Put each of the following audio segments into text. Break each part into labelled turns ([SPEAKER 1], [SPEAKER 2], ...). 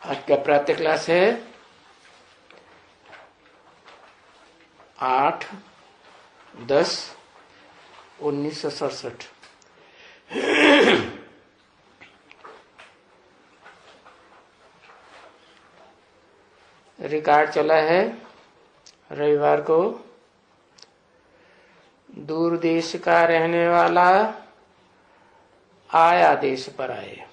[SPEAKER 1] आज का प्रातः क्लास है 8/10/1967। रिकॉर्ड चला है रविवार को। दूर देश का रहने वाला आया देश पर आए,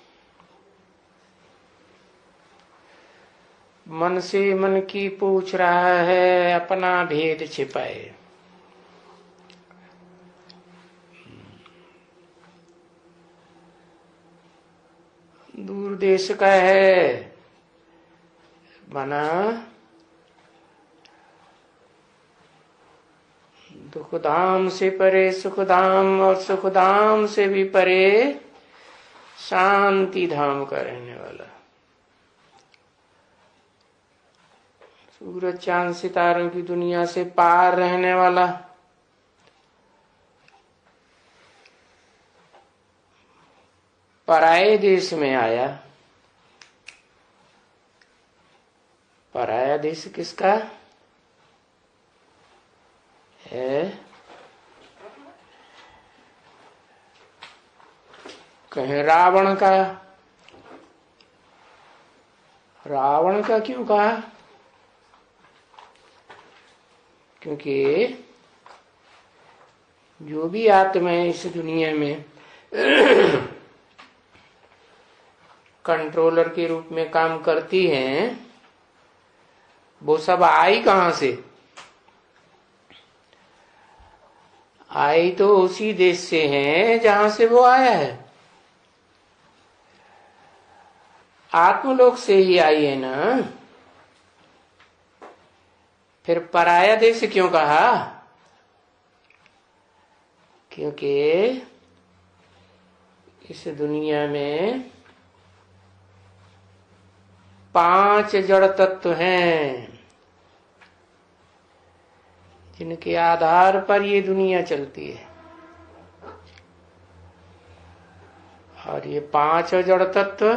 [SPEAKER 1] मन से मन की पूछ रहा है, अपना भेद छिपाए। दूर देश का है बना दुख धाम से परे सुख धाम, और सुख धाम से भी परे शांति धाम का रहने वाला, सूरज चांद सितारों की दुनिया से पार रहने वाला, पराये देश में आया। पराया देश किसका है? कहें रावण का। रावण का क्यों कहा? क्योंकि जो भी आत्माएं इस दुनिया में कंट्रोलर के रूप में काम करती हैं, वो सब आई कहां से? आई तो उसी देश से हैं जहां से वो आया है। आत्मलोक से ही आई है ना। फिर पराया देश क्यों कहा? क्योंकि इस दुनिया में 5 जड़ तत्व हैं जिनके आधार पर ये दुनिया चलती है, और ये 5 जड़ तत्व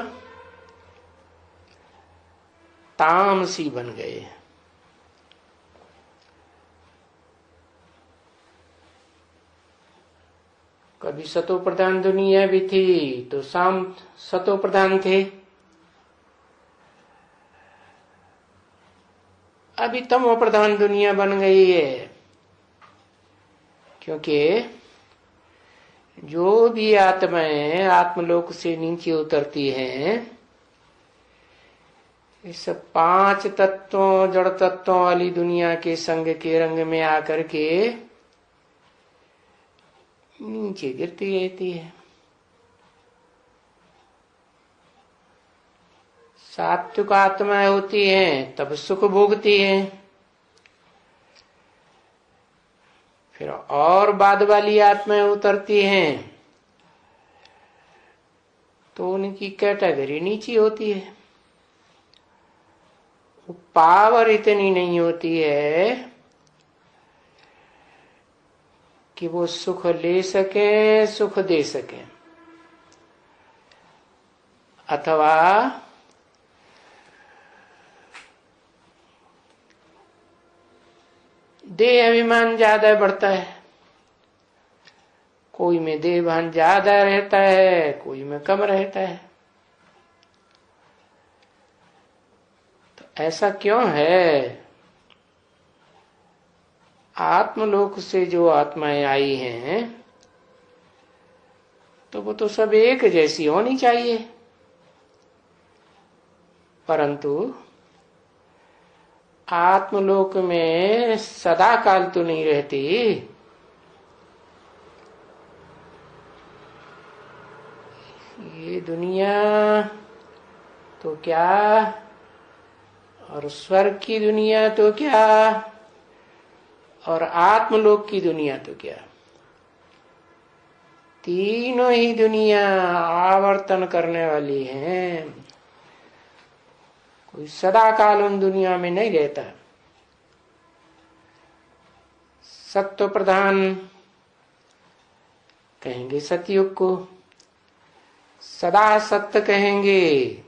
[SPEAKER 1] तामसी बन गए। कभी सतो प्रधान दुनिया भी थी तो शाम सतो प्रधान थे, अभी तमो प्रधान दुनिया बन गई है। क्योंकि जो भी आत्माएं आत्मलोक से नीचे उतरती हैं, इस 5 तत्वों जड़ तत्वों वाली दुनिया के संग के रंग में आकर के नीचे गिरती रहती है। सात्विक आत्माएं होती हैं तब सुख भोगती हैं, फिर और बाद वाली आत्माएं उतरती हैं तो उनकी कैटेगरी नीची होती है। पावर इतनी नहीं होती है कि वो सुख ले सके, सुख दे सके, अथवा देह अभिमान ज्यादा बढ़ता है। कोई में देह भान ज्यादा रहता है, कोई में कम रहता है। तो ऐसा क्यों है? आत्मलोक से जो आत्माएं आई हैं तो वो तो सब एक जैसी होनी चाहिए, परंतु आत्मलोक में सदा काल तो नहीं रहती। ये दुनिया तो क्या, और स्वर्ग की दुनिया तो क्या, और आत्मलोक की दुनिया तो क्या, तीनों ही दुनिया आवर्तन करने वाली हैं। कोई सदा काल उन दुनिया में नहीं रहता। सत्व प्रधान कहेंगे सतयुग को, सदा सत्य कहेंगे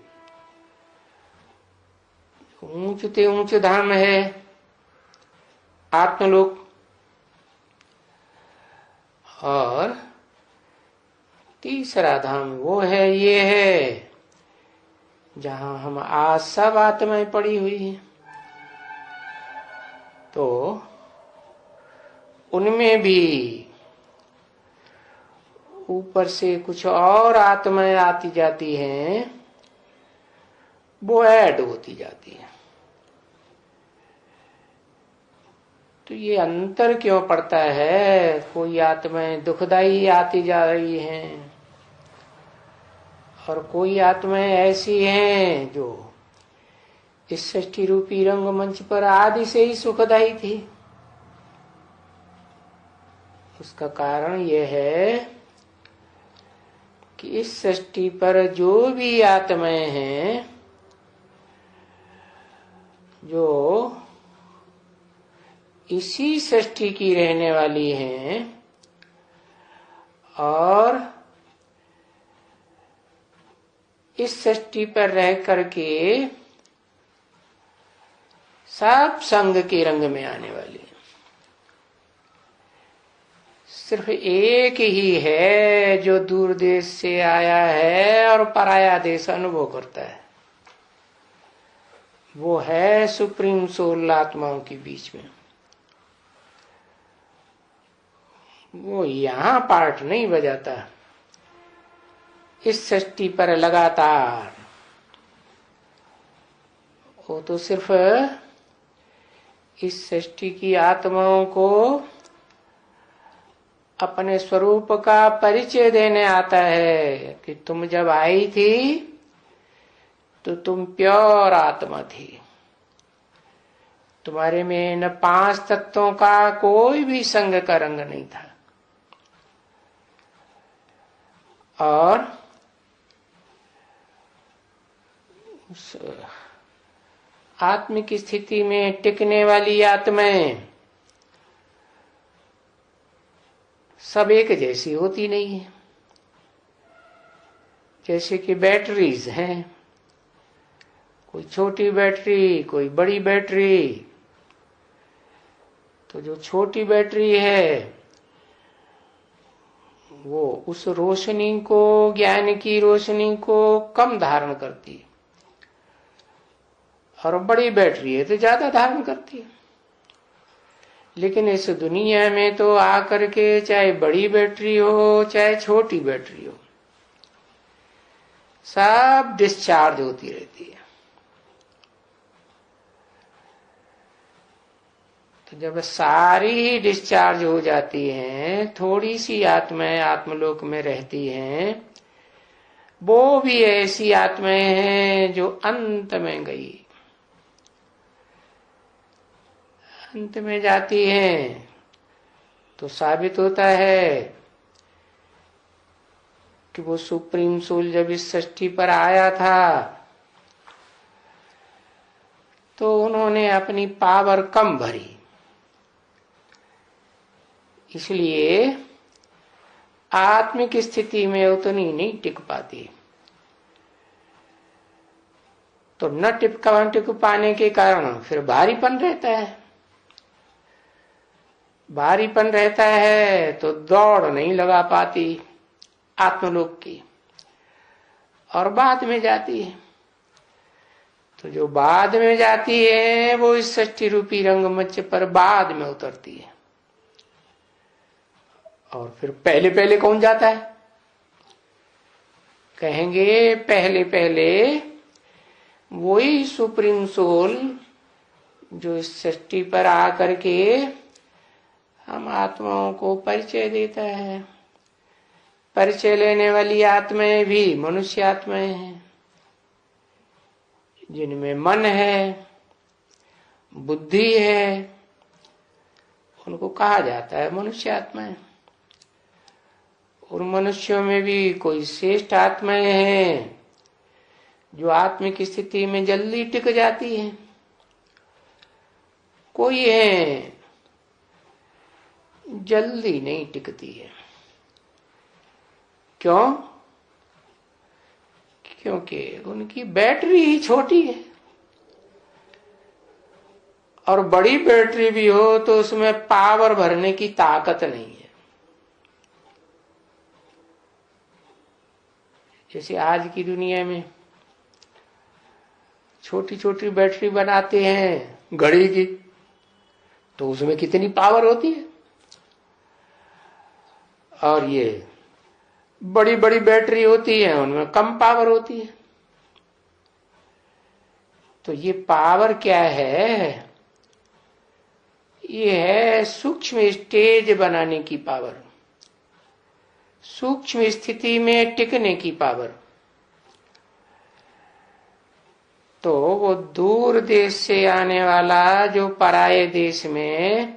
[SPEAKER 1] ऊंच ते ऊंच धाम है आत्मलोक, और तीसरा धाम वो है, ये है जहां हम आज सब आत्माएं पड़ी हुई हैं। तो उनमें भी ऊपर से कुछ और आत्माएं आती जाती हैं, वो ऐड होती जाती है। तो ये अंतर क्यों पड़ता है? कोई आत्माएं दुखदायी आती जा रही हैं और कोई आत्माएं ऐसी हैं जो इस सृष्टि रूपी रंगमंच पर आदि से ही सुखदायी थी। उसका कारण यह है कि इस सृष्टि पर जो भी आत्माएं हैं, जो इसी सृष्टि की रहने वाली हैं और इस सृष्टि पर रह करके सब संग के रंग में आने वाली है। सिर्फ एक ही है जो दूर देश से आया है और पराया देश अनुभव करता है, वो है सुप्रीम सोल आत्माओं के बीच में। वो यहां पार्ट नहीं बजाता, इस सृष्टि पर लगातार। वो तो सिर्फ इस सृष्टि की आत्माओं को अपने स्वरूप का परिचय देने आता है कि तुम जब आई थी तो तुम प्योर आत्मा थी, तुम्हारे में न 5 तत्वों का कोई भी संग का रंग नहीं था। और उस आत्मिक स्थिति में टिकने वाली आत्माएं सब एक जैसी होती नहीं है। जैसे कि बैटरीज हैं, कोई छोटी बैटरी, कोई बड़ी बैटरी। तो जो छोटी बैटरी है वो उस रोशनी को, ज्ञान की रोशनी को कम धारण करती है, और बड़ी बैटरी है तो ज्यादा धारण करती है। लेकिन इस दुनिया में तो आकर के चाहे बड़ी बैटरी हो चाहे छोटी बैटरी हो, सब डिस्चार्ज होती रहती है। तो जब सारी ही डिस्चार्ज हो जाती हैं, थोड़ी सी आत्माएं आत्मलोक में रहती हैं, वो भी ऐसी आत्माएं हैं जो अंत में गई, अंत में जाती हैं। तो साबित होता है कि वो सुप्रीम सोल जब इस सृष्टि पर आया था तो उन्होंने अपनी पावर कम भरी, इसलिए आत्मिक स्थिति में उतनी नहीं टिक पाती। तो न टिक पाने के कारण फिर भारीपन रहता है। भारीपन रहता है तो दौड़ नहीं लगा पाती आत्मलोक की, और बाद में जाती है। तो जो बाद में जाती है वो इस सृष्टि रूपी रंगमंच पर बाद में उतरती है। और फिर पहले पहले कौन जाता है? कहेंगे पहले पहले वही सुप्रीम सोल जो इस सृष्टि पर आकर के हम आत्माओं को परिचय देता है। परिचय लेने वाली आत्माएं भी मनुष्य आत्माएं हैं, जिनमें मन है, बुद्धि है, उनको कहा जाता है मनुष्य आत्माएं। और मनुष्यों में भी कोई श्रेष्ठ आत्माएं हैं जो आत्मिक स्थिति में जल्दी टिक जाती है, कोई है जल्दी नहीं टिकती है। क्यों? क्योंकि उनकी बैटरी ही छोटी है। और बड़ी बैटरी भी हो तो उसमें पावर भरने की ताकत नहीं है। जैसे आज की दुनिया में छोटी छोटी बैटरी बनाते हैं घड़ी की, तो उसमें कितनी पावर होती है, और ये बड़ी बड़ी बैटरी होती है उनमें कम पावर होती है। तो ये पावर क्या है? ये है सूक्ष्म स्टेज बनाने की पावर, सूक्ष्म स्थिति में टिकने की पावर। तो वो दूर देश से आने वाला जो पराये देश में,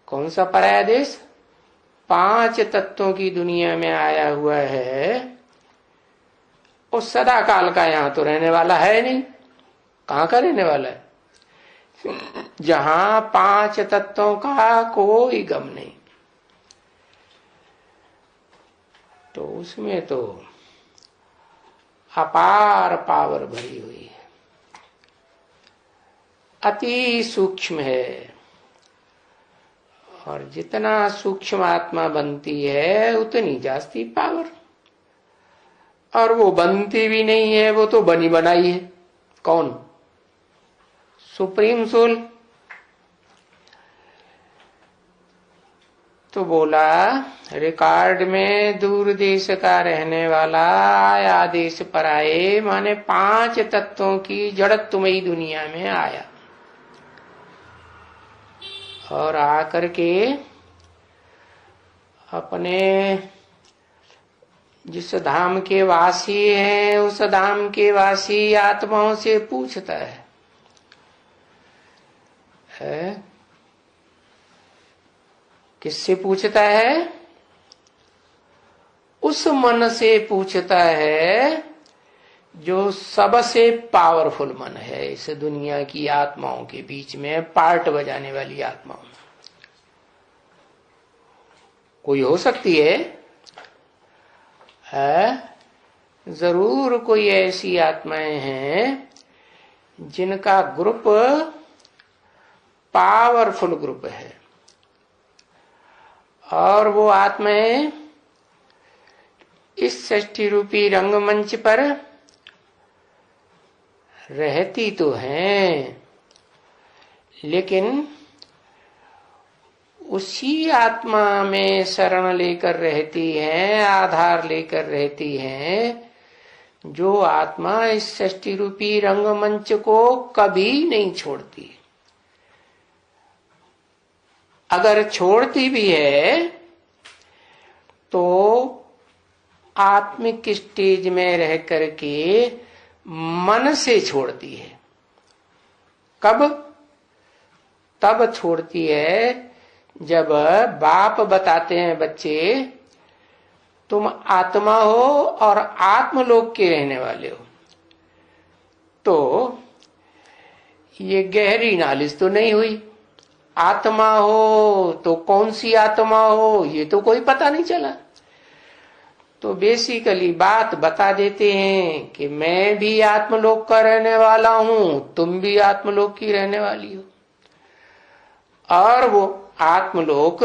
[SPEAKER 1] कौन सा पराया देश? 5 तत्वों की दुनिया में आया हुआ है, वो सदा काल का यहां तो रहने वाला है नहीं। कहां का रहने वाला है? जहां 5 तत्वों का कोई गम नहीं, तो उसमें तो अपार पावर भरी हुई है, अति सूक्ष्म है। और जितना सूक्ष्म आत्मा बनती है उतनी जास्ती पावर। और वो बनती भी नहीं है, वो तो बनी बनाई है। कौन? Supreme soul. तो बोला रिकॉर्ड में दूर देश का रहने वाला आया देश पर आए, माने 5 तत्वों की जड़त्वमयी दुनिया में आया, और आकर के अपने जिस धाम के वासी हैं उस धाम के वासी आत्माओं से पूछता है? किससे पूछता है? उस मन से पूछता है जो सबसे पावरफुल मन है इस दुनिया की आत्माओं के बीच में, पार्ट बजाने वाली आत्माओं में। कोई हो सकती है, जरूर कोई ऐसी आत्माएं हैं जिनका ग्रुप पावरफुल ग्रुप है, और वो आत्माएं इस सृष्टि रूपी रंगमंच पर रहती तो हैं, लेकिन उसी आत्मा में शरण लेकर रहती हैं, आधार लेकर रहती हैं, जो आत्मा इस सृष्टि रूपी रंगमंच को कभी नहीं छोड़ती। अगर छोड़ती भी है तो आत्मिक स्टेज में रह करके मन से छोड़ती है। कब? तब छोड़ती है जब बाप बताते हैं, बच्चे तुम आत्मा हो और आत्मलोक के रहने वाले हो। तो ये गहरी नॉलेज तो नहीं हुई। आत्मा हो तो कौन सी आत्मा हो ये तो कोई पता नहीं चला। तो बेसिकली बात बता देते हैं कि मैं भी आत्मलोक का रहने वाला हूं, तुम भी आत्मलोक की रहने वाली हो, और वो आत्मलोक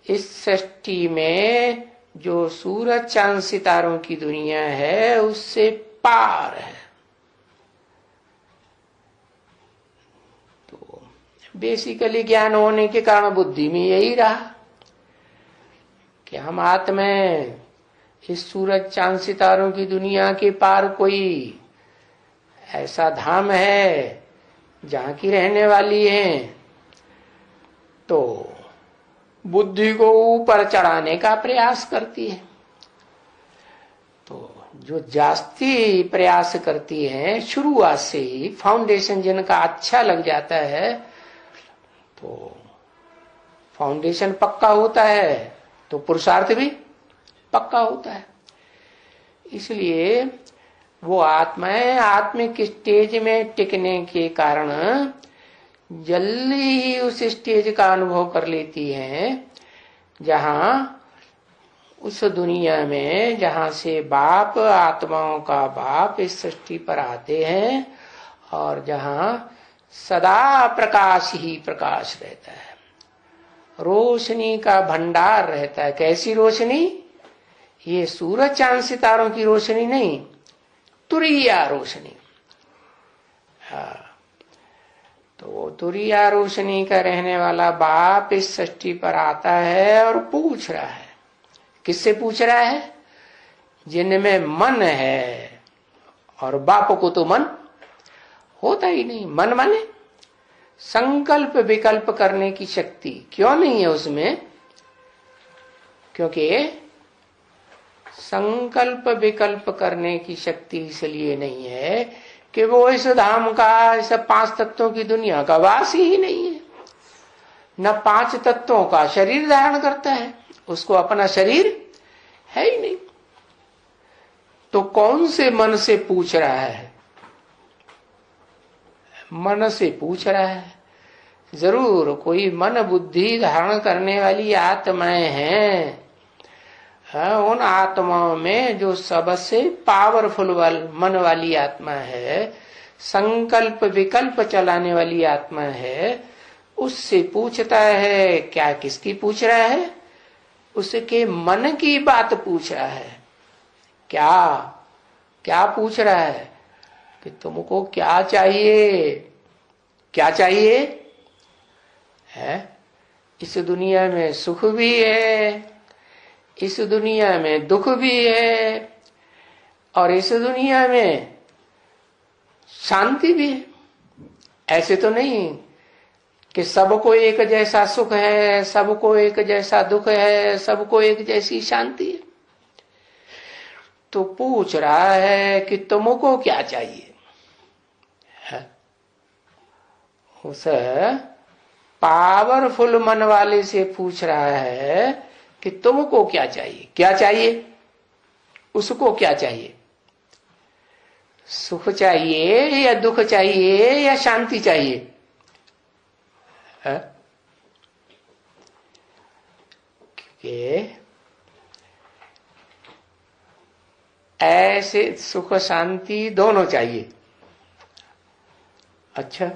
[SPEAKER 1] इस सृष्टि में जो सूरज चांद सितारों की दुनिया है उससे पार है। तो बेसिकली ज्ञान होने के कारण बुद्धि में यही रहा कि हम आत्मा इस सूरज चांद सितारों की दुनिया के पार कोई ऐसा धाम है जहां की रहने वाली है। तो बुद्धि को ऊपर चढ़ाने का प्रयास करती है। तो जो जास्ती प्रयास करती है शुरुआत से ही, फाउंडेशन जिनका अच्छा लग जाता है, तो फाउंडेशन पक्का होता है तो पुरुषार्थ भी पक्का होता है। इसलिए वो आत्माएं आत्मिक स्टेज में टिकने के कारण जल्दी ही उस स्टेज का अनुभव कर लेती हैं जहां उस दुनिया में जहां से बाप, आत्माओं का बाप इस सृष्टि पर आते हैं, और जहां सदा प्रकाश ही प्रकाश रहता है, रोशनी का भंडार रहता है। कैसी रोशनी? ये सूरज चांद सितारों की रोशनी नहीं, तुरिया रोशनी। हाँ, तो वो तुरिया रोशनी का रहने वाला बाप इस सृष्टि पर आता है और पूछ रहा है। किससे पूछ रहा है? जिनमें मन है। और बाप को तो मन होता ही नहीं। मन माने संकल्प विकल्प करने की शक्ति क्यों नहीं है उसमें? क्योंकि संकल्प विकल्प करने की शक्ति इसलिए नहीं है कि वो इस धाम का, इस 5 तत्वों की दुनिया का वासी ही नहीं है। न 5 तत्वों का शरीर धारण करता है, उसको अपना शरीर है ही नहीं। तो कौन से मन से पूछ रहा है? मन से पूछ रहा है। जरूर कोई मन बुद्धि धारण करने वाली आत्माएं हैं। उन आत्माओं में जो सबसे पावरफुल मन वाली आत्मा है, संकल्प विकल्प चलाने वाली आत्मा है, उससे पूछता है। क्या किसकी पूछ रहा है? उसके मन की बात पूछ रहा है। क्या क्या पूछ रहा है? कि तुमको क्या चाहिए? क्या चाहिए है? इस दुनिया में सुख भी है, इस दुनिया में दुख भी है, और इस दुनिया में शांति भी है। ऐसे तो नहीं कि सबको एक जैसा सुख है, सबको एक जैसा दुख है, सबको एक जैसी शांति है। तो पूछ रहा है कि तुमको क्या चाहिए है? उस पावरफुल मन वाले से पूछ रहा है कि तुमको क्या चाहिए? क्या चाहिए? उसको क्या चाहिए? सुख चाहिए या दुख चाहिए या शांति चाहिए है? कि ऐसे सुख शांति दोनों चाहिए। अच्छा,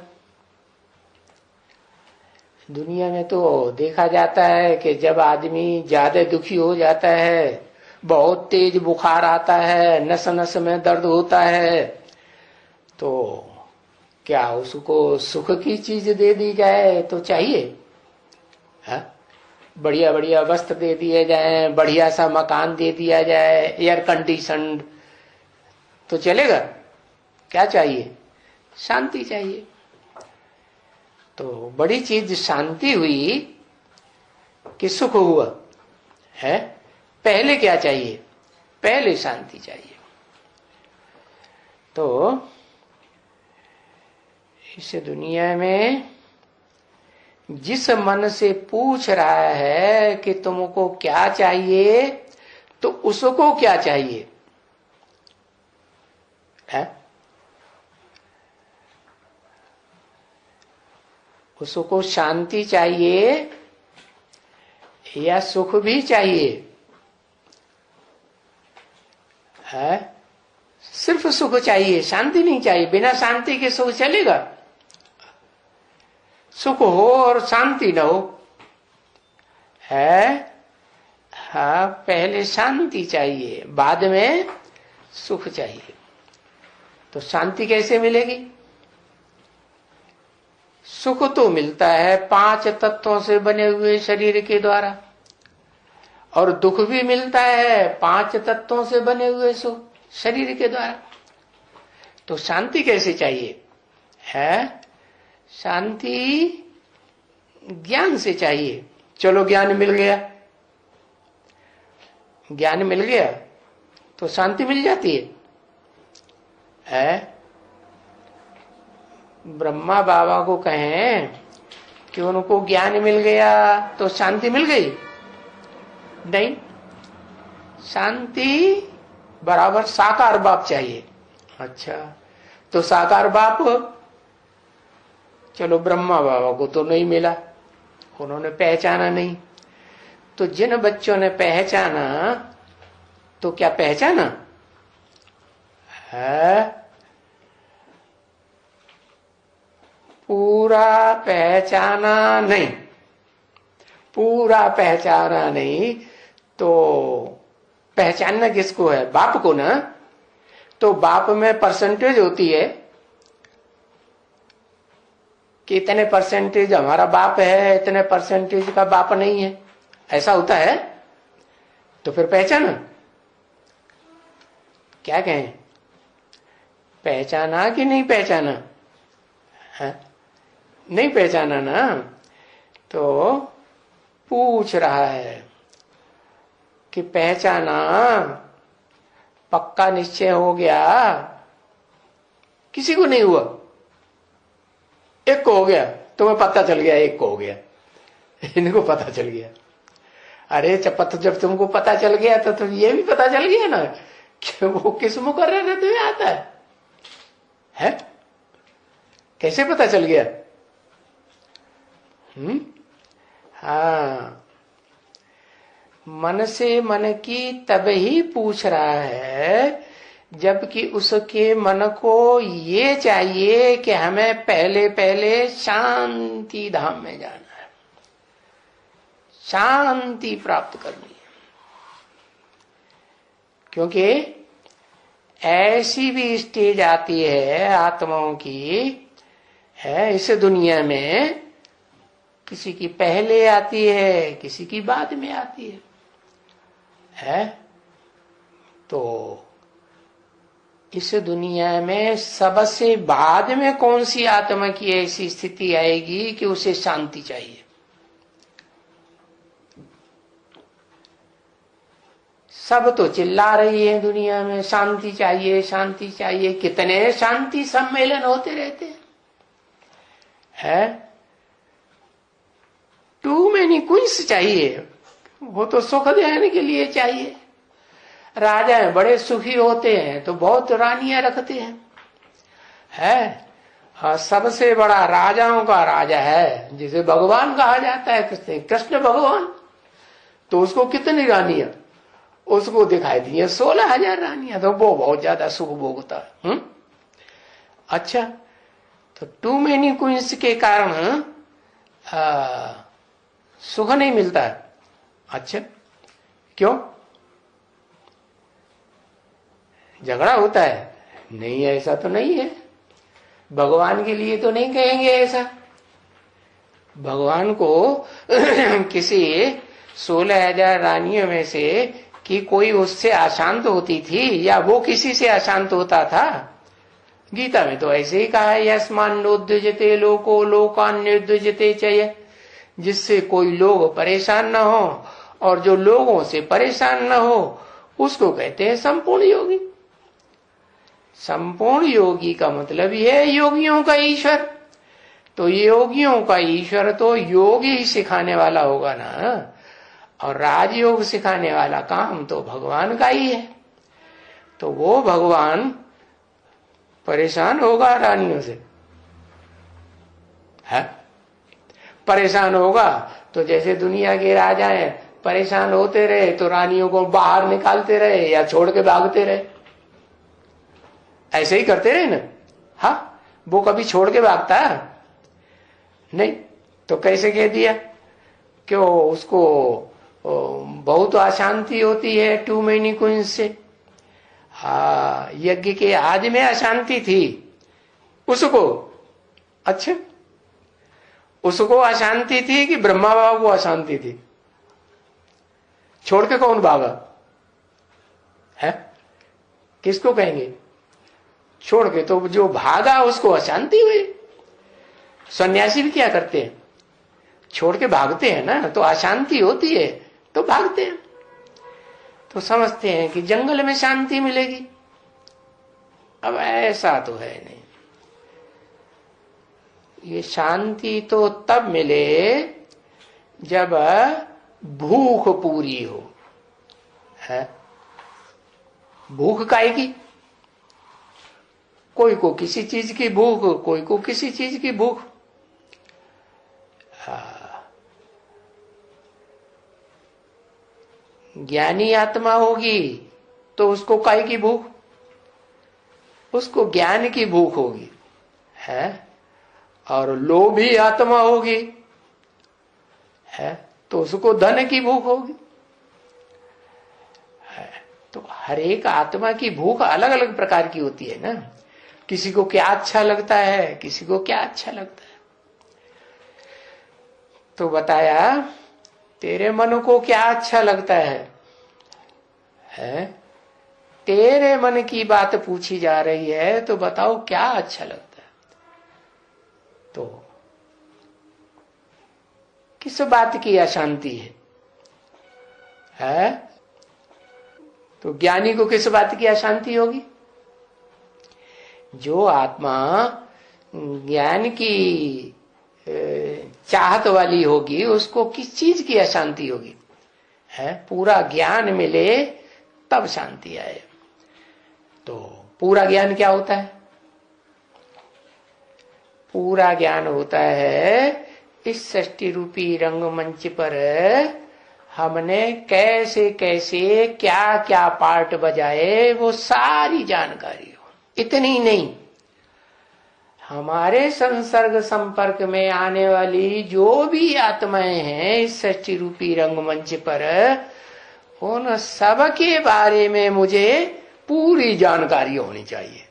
[SPEAKER 1] दुनिया में तो देखा जाता है कि जब आदमी ज्यादा दुखी हो जाता है, बहुत तेज बुखार आता है, नस नस में दर्द होता है, तो क्या उसको सुख की चीज दे दी जाए तो चाहिए? है? बढ़िया बढ़िया वस्त्र दे दिए जाए, बढ़िया सा मकान दे दिया जाए, एयर कंडीशनड, तो चलेगा? क्या चाहिए? शांति चाहिए। तो बड़ी चीज शांति हुई कि सुख हुआ है। पहले क्या चाहिए? पहले शांति चाहिए। तो इस दुनिया में जिस मन से पूछ रहा है कि तुमको क्या चाहिए, तो उसको क्या चाहिए है? उसको शांति चाहिए या सुख भी चाहिए है? सिर्फ सुख चाहिए, शांति नहीं चाहिए। बिना शांति के सुख चलेगा? सुख हो और शांति न हो है? हाँ, पहले शांति चाहिए, बाद में सुख चाहिए। तो शांति कैसे मिलेगी? सुख तो मिलता है 5 तत्वों से बने हुए शरीर के द्वारा, और दुख भी मिलता है 5 तत्वों से बने हुए शरीर के द्वारा। तो शांति कैसे चाहिए है? शांति ज्ञान से चाहिए। चलो, ज्ञान मिल गया, ज्ञान मिल गया तो शांति मिल जाती है? ब्रह्मा बाबा को कहें कि उनको ज्ञान मिल गया तो शांति मिल गई? नहीं, शांति बराबर साकार बाप चाहिए। अच्छा, तो साकार बाप चलो ब्रह्मा बाबा को तो नहीं मिला, उन्होंने पहचाना नहीं। तो जिन बच्चों ने पहचाना, तो क्या पहचाना है? पूरा पहचाना नहीं, पूरा पहचाना नहीं, तो पहचानना किसको है? बाप को ना। तो बाप में परसेंटेज होती है कि इतने परसेंटेज हमारा बाप है, इतने परसेंटेज का बाप नहीं है, ऐसा होता है। तो फिर पहचाना, क्या कहें, पहचाना कि नहीं पहचाना है? नहीं पहचाना ना, तो पूछ रहा है कि पहचाना, पक्का निश्चय हो गया? किसी को नहीं हुआ, एक को हो गया, तुम्हें पता चल गया एक को हो गया, इनको पता चल गया। अरे जब तुमको पता चल गया तो ये भी पता चल गया ना कि वो किस मुकर्रर है तुम्हें आता है? कैसे पता चल गया? हाँ, मन से मन की तब ही पूछ रहा है जबकि उसके मन को ये चाहिए कि हमें पहले पहले शांति धाम में जाना है, शांति प्राप्त करनी है। क्योंकि ऐसी भी स्टेज आती है आत्माओं की, है इस दुनिया में, किसी की पहले आती है, किसी की बाद में आती है? तो इस दुनिया में सबसे बाद में कौन सी आत्मा की ऐसी स्थिति आएगी कि उसे शांति चाहिए? सब तो चिल्ला रही है दुनिया में, शांति चाहिए, शांति चाहिए। कितने शांति सम्मेलन होते रहते हैं? टू मेनी क्वींस चाहिए, वो तो सुख देने के लिए चाहिए। राजा है, बड़े सुखी होते हैं तो बहुत रानियां रखते हैं, है? हाँ, सबसे बड़ा राजाओं का राजा है जिसे भगवान कहा जाता है, कृष्ण भगवान, तो उसको कितनी रानियां उसको दिखाई दी? 16,000 रानियां, तो वो बहुत ज्यादा सुख भोगता है। अच्छा, तो टू मेनी क्वींस के कारण सुख नहीं मिलता है। अच्छा, क्यों? झगड़ा होता है? नहीं, ऐसा तो नहीं है। भगवान के लिए तो नहीं कहेंगे ऐसा। भगवान को किसी 16,000 रानियों में से कि कोई उससे अशांत होती थी या वो किसी से अशांत होता था? गीता में तो ऐसे ही कहा है, यस्मान नोद्विजते लोको लोकान निर्द्विजते चय, जिससे कोई लोग परेशान न हो और जो लोगों से परेशान न हो उसको कहते हैं संपूर्ण योगी। संपूर्ण योगी का मतलब यह है योगियों का ईश्वर। तो योगियों का ईश्वर तो योग ही सिखाने वाला होगा ना, और राजयोग सिखाने वाला काम तो भगवान का ही है। तो वो भगवान परेशान होगा रानियों से, है? परेशान होगा तो जैसे दुनिया के राजा हैं, परेशान होते रहे तो रानियों को बाहर निकालते रहे या छोड़ के भागते रहे, ऐसे ही करते रहे ना। हाँ, वो कभी छोड़ के भागता नहीं, तो कैसे कह दिया क्यों? उसको बहुत अशांति होती है टू मेनी क्वींस से। हाँ, यज्ञ के आदि में अशांति थी उसको। अच्छा, उसको अशांति थी कि ब्रह्मा बाबा को अशांति थी? छोड़ के कौन भागा है? किसको कहेंगे छोड़ के? तो जो भागा उसको अशांति हुई। सन्यासी भी क्या करते हैं? छोड़ के भागते हैं ना, तो अशांति होती है तो भागते हैं। तो समझते हैं कि जंगल में शांति मिलेगी। अब ऐसा तो है नहीं। ये शांति तो तब मिले जब भूख पूरी हो, है? भूख काहे की? कोई को किसी चीज की भूख, कोई को किसी चीज की भूख। ज्ञानी आत्मा होगी तो उसको काहे की भूख? उसको ज्ञान की भूख होगी, है? और लोभी आत्मा होगी है तो उसको धन की भूख होगी है। तो हर एक आत्मा की भूख अलग अलग प्रकार की होती है ना। किसी को क्या अच्छा लगता है, किसी को क्या अच्छा लगता है। तो बताया तेरे मन को क्या अच्छा लगता है? तेरे मन की बात पूछी जा रही है तो बताओ क्या अच्छा लगता है। तो किस बात की अशांति है? तो ज्ञानी को किस बात की अशांति होगी? जो आत्मा ज्ञान की चाहत वाली होगी उसको किस चीज की अशांति होगी है? पूरा ज्ञान मिले तब शांति आए। तो पूरा ज्ञान क्या होता है? पूरा ज्ञान होता है इस सृष्टि रूपी रंगमंच पर हमने कैसे कैसे क्या क्या पार्ट बजाए वो सारी जानकारी हो। इतनी नहीं, हमारे संसर्ग संपर्क में आने वाली जो भी आत्माएं हैं इस सृष्टि रूपी रंगमंच पर उन सब के बारे में मुझे पूरी जानकारी होनी चाहिए।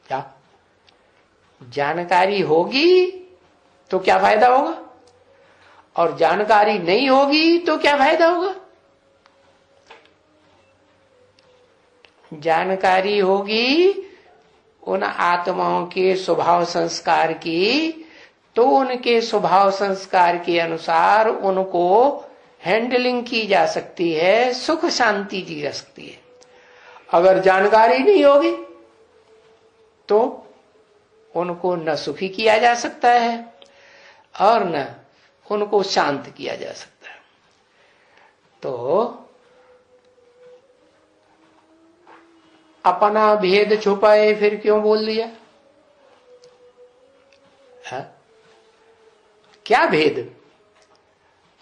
[SPEAKER 1] क्या जानकारी होगी तो क्या फायदा होगा, और जानकारी नहीं होगी तो क्या फायदा होगा? जानकारी होगी उन आत्माओं के स्वभाव संस्कार की, तो उनके स्वभाव संस्कार के अनुसार उनको हैंडलिंग की जा सकती है, सुख शांति दी जा सकती है। अगर जानकारी नहीं होगी तो उनको न सुखी किया जा सकता है और न उनको शांत किया जा सकता है। तो अपना भेद छुपाए फिर क्यों बोल दिया है? क्या भेद?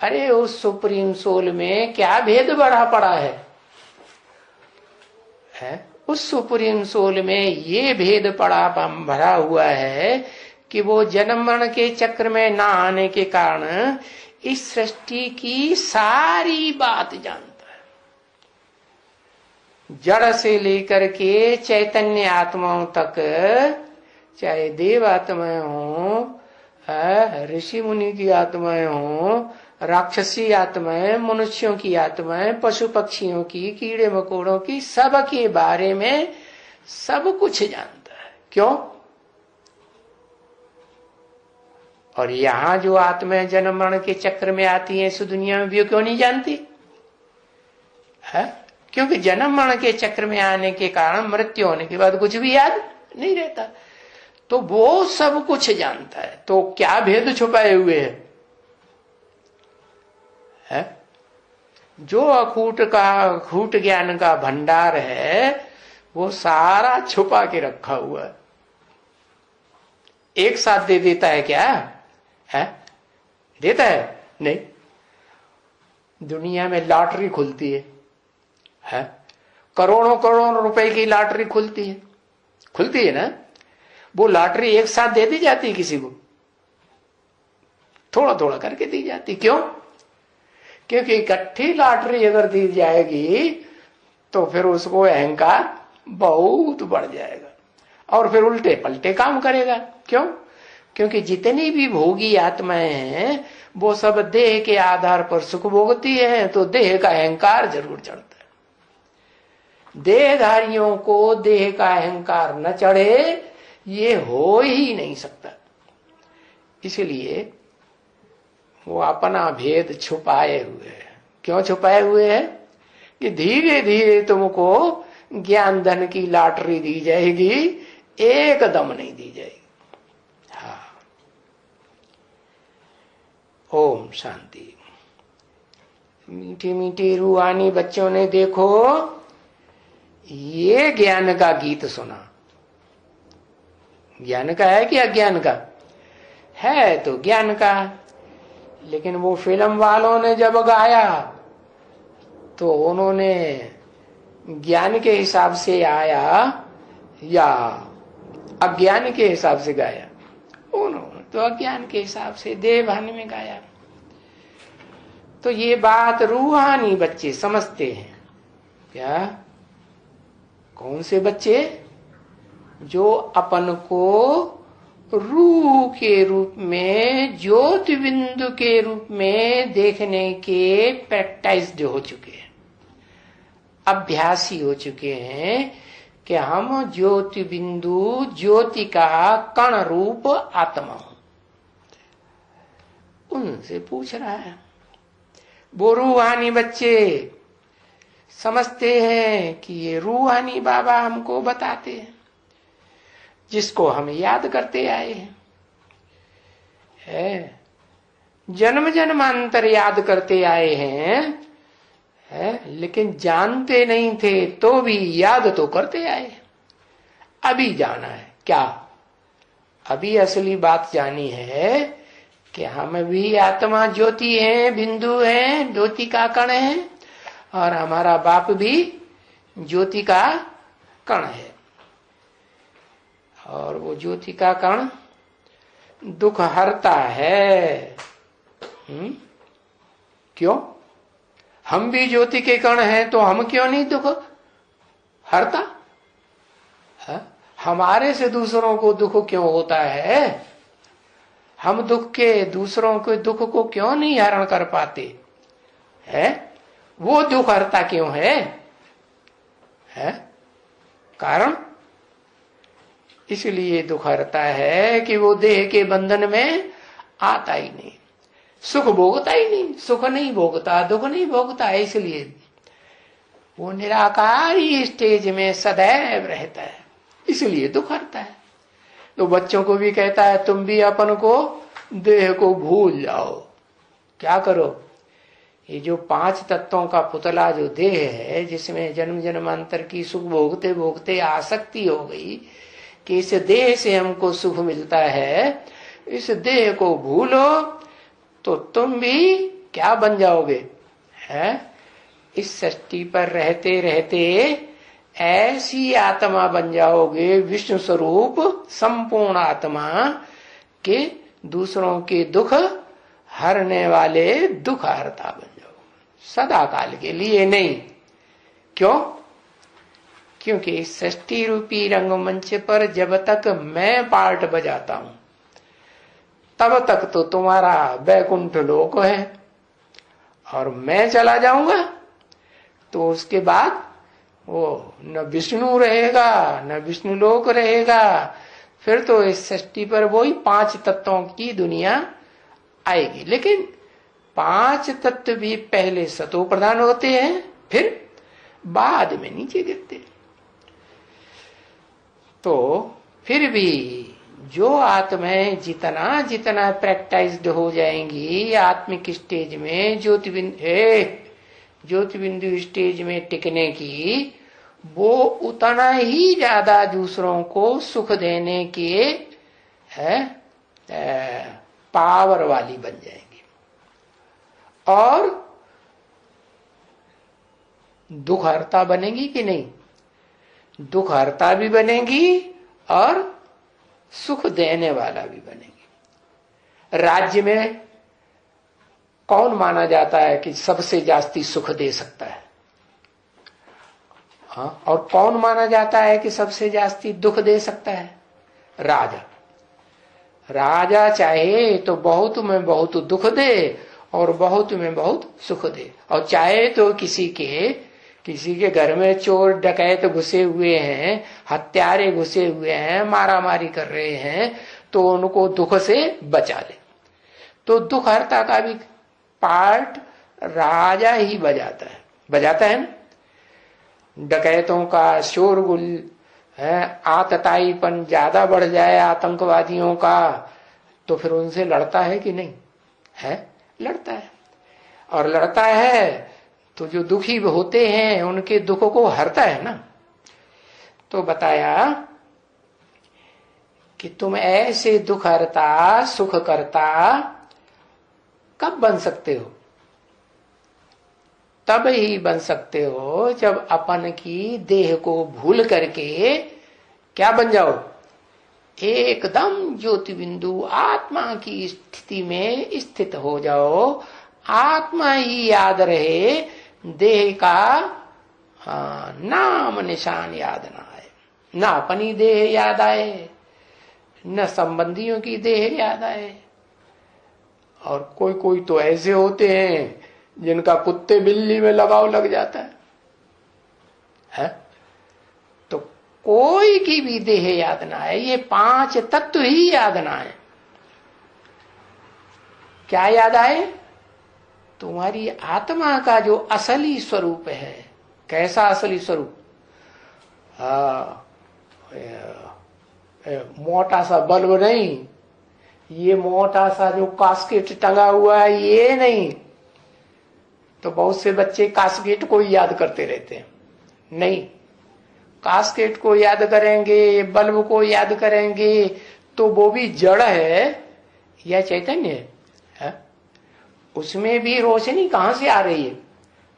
[SPEAKER 1] अरे उस सुप्रीम सोल में क्या भेद बढ़ा पड़ा है? उस सुप्रीम सोल में ये भेद पड़ा भरा हुआ है कि वो जन्म मरण के चक्र में ना आने के कारण इस सृष्टि की सारी बात जानता है, जड़ से लेकर के चैतन्य आत्माओं तक, चाहे देव आत्माएं हों, ऋषि मुनि की आत्माएं हों, राक्षसी आत्माएं, मनुष्यों की आत्माएं, पशु पक्षियों की, कीड़े मकोड़ों की, सब के बारे में सब कुछ जानता है। क्यों? और यहां जो आत्माएं जन्म मरण के चक्र में आती हैं इस दुनिया में भी क्यों नहीं जानती है? क्योंकि जन्म मरण के चक्र में आने के कारण मृत्यु होने के बाद कुछ भी याद नहीं रहता, तो वो सब कुछ जानता है। तो क्या भेद छुपाए हुए है? जो अखूट ज्ञान का भंडार है वो सारा छुपा के रखा हुआ है। एक साथ दे देता है क्या है? देता है? नहीं। दुनिया में लॉटरी खुलती है? करोड़ों करोड़ों रुपए की लॉटरी खुलती है ना। वो लॉटरी एक साथ दे दी जाती है किसी को? थोड़ा थोड़ा करके दी जाती। क्यों? क्योंकि इकट्ठी लॉटरी अगर दी जाएगी तो फिर उसको अहंकार बहुत बढ़ जाएगा और फिर उल्टे पलटे काम करेगा। क्यों? क्योंकि जितनी भी भोगी आत्माएं हैं वो सब देह के आधार पर सुख भोगती हैं, तो देह का अहंकार जरूर चढ़ता है। देहधारियों को देह का अहंकार न चढ़े ये हो ही नहीं सकता। इसलिए वो अपना भेद छुपाए हुए है। क्यों छुपाए हुए है? कि धीरे धीरे तुमको ज्ञान धन की लॉटरी दी जाएगी, एकदम नहीं दी जाएगी। हाँ। ओम शांति। मीठी मीठी रूहानी बच्चों ने देखो ये ज्ञान का गीत सुना। ज्ञान का है कि अज्ञान का है? तो ज्ञान का। लेकिन वो फिल्म वालों ने जब गाया तो उन्होंने ज्ञान के हिसाब से आया या अज्ञान के हिसाब से गाया? उन्होंने तो अज्ञान के हिसाब से देह भान में गाया। तो ये बात रूहानी बच्चे समझते हैं। क्या? कौन से बच्चे? जो अपन को रूह के रूप में, ज्योति बिंदु के रूप में देखने के प्रैक्टिस्ड हो चुके हैं, अभ्यासी हो चुके हैं कि हम ज्योति बिंदु, ज्योति का कण रूप आत्मा हूं। उनसे पूछ रहा है। वो रूहानी बच्चे समझते हैं कि ये रूहानी बाबा हमको बताते हैं, जिसको हम याद करते आए हैं, जन्म जन्मांतर याद करते आए हैं, लेकिन जानते नहीं थे तो भी याद तो करते आए। अभी जाना है क्या? अभी असली बात जानी है कि हम भी आत्मा ज्योति हैं, बिंदु हैं, ज्योति का कण है, और हमारा बाप भी ज्योति का कण है। और वो ज्योति का कण दुख हरता है। क्यों? हम भी ज्योति के कण हैं, तो हम क्यों नहीं दुख हरता? हमारे से दूसरों को दुख क्यों होता है? हम दूसरों के दुख को क्यों नहीं हरण कर पाते हैं? वो दुख हरता क्यों है? कारण इसलिए दुख हरता है कि वो देह के बंधन में आता ही नहीं, सुख भोगता ही नहीं, सुख नहीं भोगता, दुख नहीं भोगता, इसलिए वो निराकारी स्टेज में सदैव रहता है, इसलिए दुख हरता है। तो बच्चों को भी कहता है तुम भी अपन को, देह को भूल जाओ। क्या करो? ये जो 5 तत्वों का पुतला जो देह है, जिसमें जन्म जन्मांतर की सुख भोगते भोगते आसक्ति हो गई कि इस देह से हमको सुख मिलता है, इस देह को भूलो तो तुम भी क्या बन जाओगे? इस सृष्टि पर रहते रहते ऐसी आत्मा बन जाओगे, विष्णु स्वरूप संपूर्ण आत्मा के दूसरों के दुख हरने वाले दुख हरता बन जाओगे, सदा काल के लिए नहीं। क्यों? क्योंकि इस सृष्टि रूपी रंगमंच पर जब तक मैं पार्ट बजाता हूं, तब तक तो तुम्हारा वैकुंठ लोक है, और मैं चला जाऊंगा तो उसके बाद वो न विष्णु रहेगा, न विष्णु लोक रहेगा। फिर तो इस सृष्टि पर वही 5 तत्वों की दुनिया आएगी। लेकिन 5 तत्व भी पहले सतो प्रधान होते हैं, फिर बाद में नीचे गिरते। तो फिर भी जो आत्माएं जितना जितना प्रैक्टिस्ड हो जाएंगी आत्मिक स्टेज में, ज्योति बिंदु स्टेज में टिकने की, वो उतना ही ज्यादा दूसरों को सुख देने के पावर वाली बन जाएंगी, और दुख हरता बनेगी कि नहीं? दुख हरता भी बनेगी और सुख देने वाला भी बनेगी। राज्य में कौन माना जाता है कि सबसे जास्ती सुख दे सकता है? हाँ, और कौन माना जाता है कि सबसे जास्ती दुख दे सकता है? राजा। राजा चाहे तो बहुत में बहुत दुख दे और बहुत में बहुत सुख दे, और चाहे तो किसी के घर में चोर डकैत घुसे हुए हैं, हत्यारे घुसे हुए हैं, मारा मारी कर रहे हैं, तो उनको दुख से बचा ले। तो दुख हरता का भी पार्ट राजा ही बजाता है ना। डकैतों का शोरगुल है, आतताईपन ज्यादा बढ़ जाए आतंकवादियों का, तो फिर उनसे लड़ता है कि नहीं? लड़ता है। और लड़ता है तो जो दुखी होते हैं उनके दुखों को हरता है ना। तो बताया कि तुम ऐसे दुख हरता, सुख करता कब बन सकते हो? तब ही बन सकते हो जब अपन की देह को भूल करके क्या बन जाओ? एकदम ज्योति बिंदु आत्मा की स्थिति में स्थित हो जाओ, आत्मा ही याद रहे, देह का नाम निशान याद ना आए, न अपनी देह याद आए, न संबंधियों की देह याद आए। और कोई कोई तो ऐसे होते हैं जिनका कुत्ते बिल्ली में लगाव लग जाता है? तो कोई की भी देह याद ना आए, ये 5 तत्व ही याद ना आए। क्या याद आए? तुम्हारी आत्मा का जो असली स्वरूप है। कैसा असली स्वरूप? मोटा सा बल्ब नहीं, ये मोटा सा जो कास्केट टंगा हुआ है ये नहीं। तो बहुत से बच्चे कास्केट को ही याद करते रहते हैं। नहीं, कास्केट को याद करेंगे, बल्ब को याद करेंगे तो वो भी जड़ है या चैतन्य है? उसमें भी रोशनी कहां से आ रही है?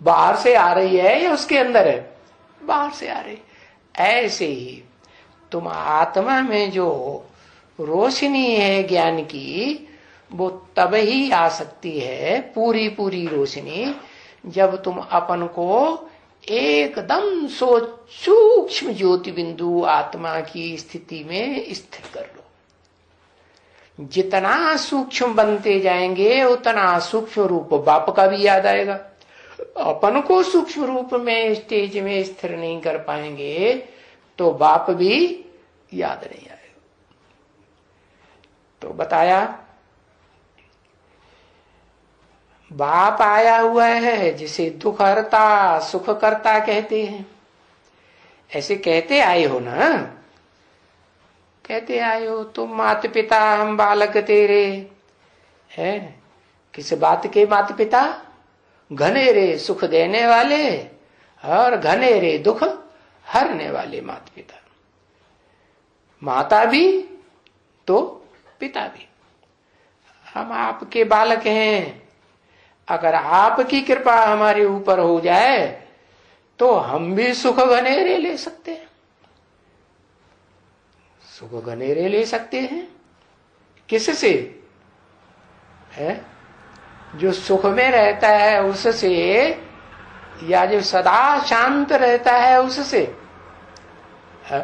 [SPEAKER 1] बाहर से आ रही है या उसके अंदर है? बाहर से आ रही। ऐसे ही तुम आत्मा में जो रोशनी है ज्ञान की, वो तब ही आ सकती है, पूरी पूरी रोशनी, जब तुम अपन को एकदम सूक्ष्म ज्योति बिंदु आत्मा की स्थिति में स्थिर कर लो। जितना सूक्ष्म बनते जाएंगे उतना सूक्ष्म रूप बाप का भी याद आएगा। अपन को सूक्ष्म रूप में स्टेज में स्थिर नहीं कर पाएंगे तो बाप भी याद नहीं आएगा। तो बताया, बाप आया हुआ है जिसे दुख हरता सुख करता कहते हैं। ऐसे कहते आए हो ना, कहते आए हो तुम माता पिता हम बालक तेरे है। किस बात के माता पिता? घनेरे सुख देने वाले और घनेरे दुख हरने वाले माता पिता। माता भी तो पिता भी। हम आपके बालक हैं। अगर आपकी कृपा हमारे ऊपर हो जाए तो हम भी सुख घनेरे ले सकते हैं। सुख घनेरे ले सकते हैं किससे? है जो सुख में रहता है उससे, या जो सदा शांत रहता है उससे? है?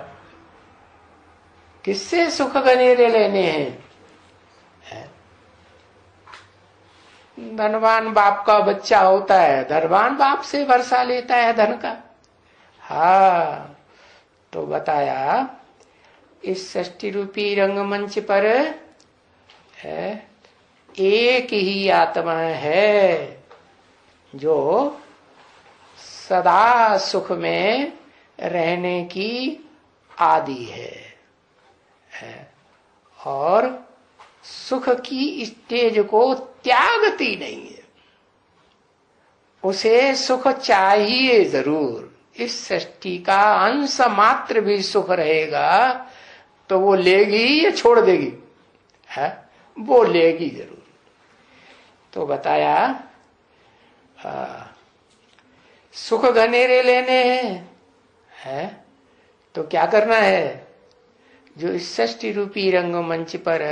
[SPEAKER 1] किससे सुख घनेरे लेने हैं? धनवान बाप का बच्चा होता है, धनवान बाप से वर्षा लेता है धन का। हाँ, तो बताया इस सृष्टि रूपी रंगमंच पर है एक ही आत्मा है जो सदा सुख में रहने की आदि है और सुख की स्टेज को त्यागती नहीं है। उसे सुख चाहिए जरूर। इस सृष्टि का अंश मात्र भी सुख रहेगा तो वो लेगी या छोड़ देगी? है वो लेगी जरूर। तो बताया सुख घनेरे लेने हैं तो क्या करना है? जो इस सृष्टि रूपी रंगमंच पर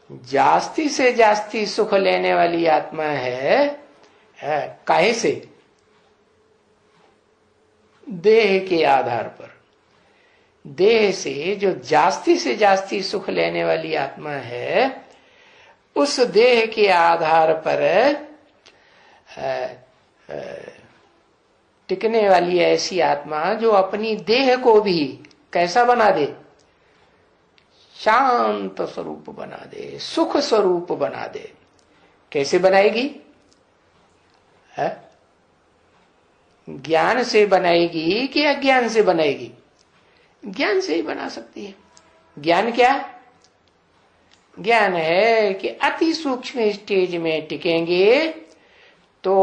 [SPEAKER 1] जास्ती से जास्ती सुख लेने वाली आत्मा है काहे से? देह के आधार पर। देह से जो जास्ती से जास्ती सुख लेने वाली आत्मा है, उस देह के आधार पर टिकने वाली ऐसी आत्मा जो अपनी देह को भी कैसा बना दे? शांत स्वरूप बना दे, सुख स्वरूप बना दे। कैसे बनाएगी? है ज्ञान से बनाएगी कि अज्ञान से बनाएगी? ज्ञान से ही बना सकती है। ज्ञान क्या? ज्ञान है कि अति सूक्ष्म स्टेज में टिकेंगे तो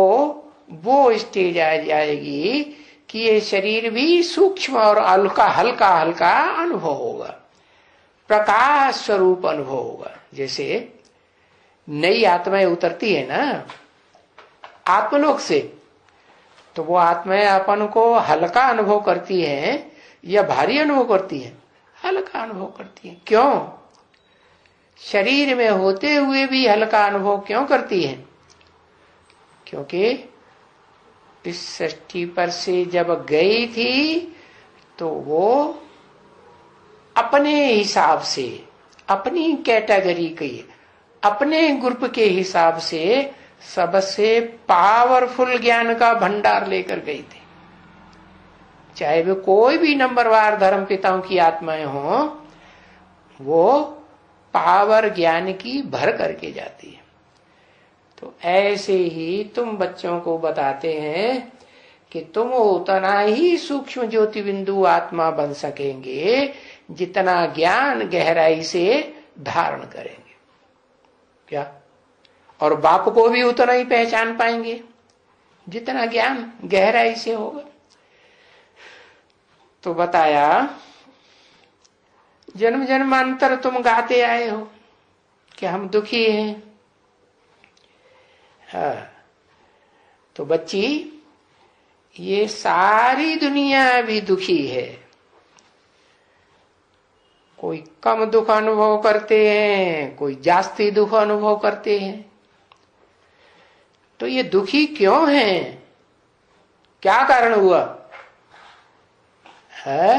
[SPEAKER 1] वो स्टेज आ जाएगी कि ये शरीर भी सूक्ष्म और हल्का हल्का हल्का अनुभव होगा, प्रकाश स्वरूप अनुभव होगा। जैसे नई आत्माएं उतरती है ना आत्मलोक से, तो वो आत्माएं अपन को हल्का अनुभव करती हैं या भारी अनुभव करती हैं? हल्का अनुभव करती है। क्यों? शरीर में होते हुए भी हल्का अनुभव क्यों करती है? क्योंकि इस सृष्टि पर से जब गई थी तो वो अपने हिसाब से, अपनी कैटेगरी के, अपने ग्रुप के हिसाब से सबसे पावरफुल ज्ञान का भंडार लेकर गई थी। चाहे वे कोई भी नंबरवार धर्म पिताओं की आत्माएं हो, वो पावर ज्ञान की भर करके जाती है। तो ऐसे ही तुम बच्चों को बताते हैं कि तुम उतना ही सूक्ष्म ज्योति बिंदु आत्मा बन सकेंगे जितना ज्ञान गहराई से धारण करेंगे। क्या? और बाप को भी उतना ही पहचान पाएंगे जितना ज्ञान गहराई से होगा। तो बताया, जन्म जन्मांतर तुम गाते आए हो कि हम दुखी हैं। हाँ, तो बच्ची, ये सारी दुनिया भी दुखी है। कोई कम दुख अनुभव करते हैं, कोई जास्ती दुख अनुभव करते हैं। तो ये दुखी क्यों हैं? क्या कारण हुआ है?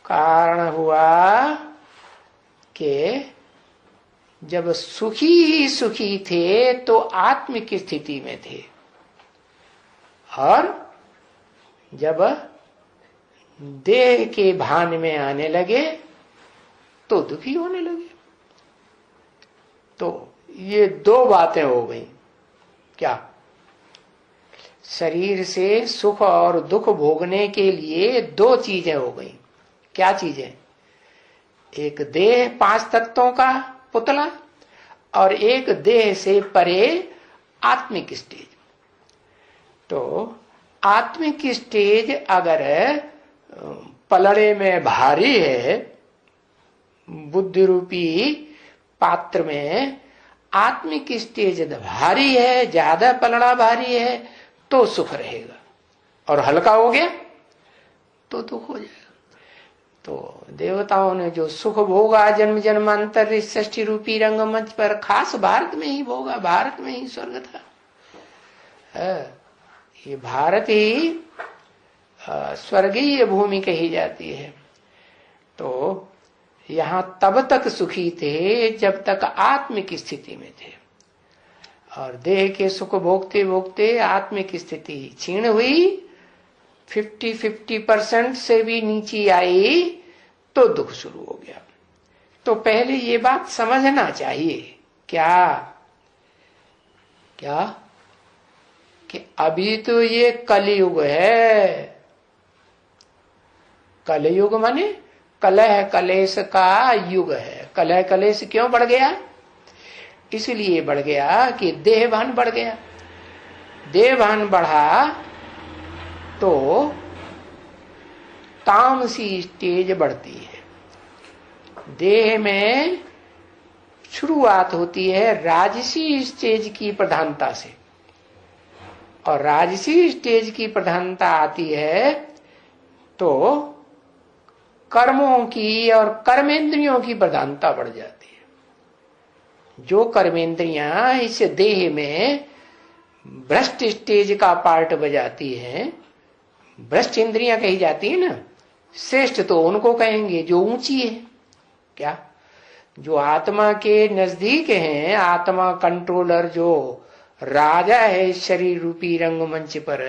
[SPEAKER 1] कारण हुआ कि जब सुखी ही सुखी थे तो आत्मिक स्थिति में थे, और जब देह के भान में आने लगे तो दुखी होने लगे। तो ये दो बातें हो गई। क्या? शरीर से सुख और दुख भोगने के लिए दो चीजें हो गई। क्या चीजें? एक देह 5 तत्वों का पुतला, और एक देह से परे आत्मिक स्टेज। तो आत्मिक स्टेज अगर पलड़े में भारी है, बुद्धि रूपी पात्र में आत्मिक स्टेज भारी है, ज्यादा पलड़ा भारी है, तो सुख रहेगा, और हल्का हो गया तो दुख हो जाएगा। तो देवताओं ने जो सुख भोगा जन्म जन्मांतर इस सृष्टि रूपी रंगमंच पर, खास भारत में ही भोगा। भारत में ही स्वर्ग था। ये भारत ही स्वर्गीय भूमि कही जाती है। तो यहां तब तक सुखी थे जब तक आत्मिक स्थिति में थे, और देह के सुख भोगते भोगते आत्मिक स्थिति क्षीण हुई, 50% से भी नीचे आई तो दुख शुरू हो गया। तो पहले ये बात समझना चाहिए। क्या? क्या? कि अभी तो ये कलयुग है। कलयुग माने कलह कलेश का युग है। कलह कलेश क्यों बढ़ गया? इसलिए बढ़ गया कि देहभान बढ़ गया। देहभान बढ़ा तो तामसी स्टेज बढ़ती है। देह में शुरुआत होती है राजसी स्टेज की प्रधानता से, और राजसी स्टेज की प्रधानता आती है तो कर्मों की और कर्मेंद्रियों की प्रधानता बढ़ जाती है। जो कर्मेंद्रियां इस देह में भ्रष्ट स्टेज का पार्ट बजाती हैं, भ्रष्ट इंद्रियां कही जाती है ना, श्रेष्ठ तो उनको कहेंगे जो ऊंची है। क्या? जो आत्मा के नजदीक हैं, आत्मा कंट्रोलर जो राजा है शरीर रूपी रंगमंच पर,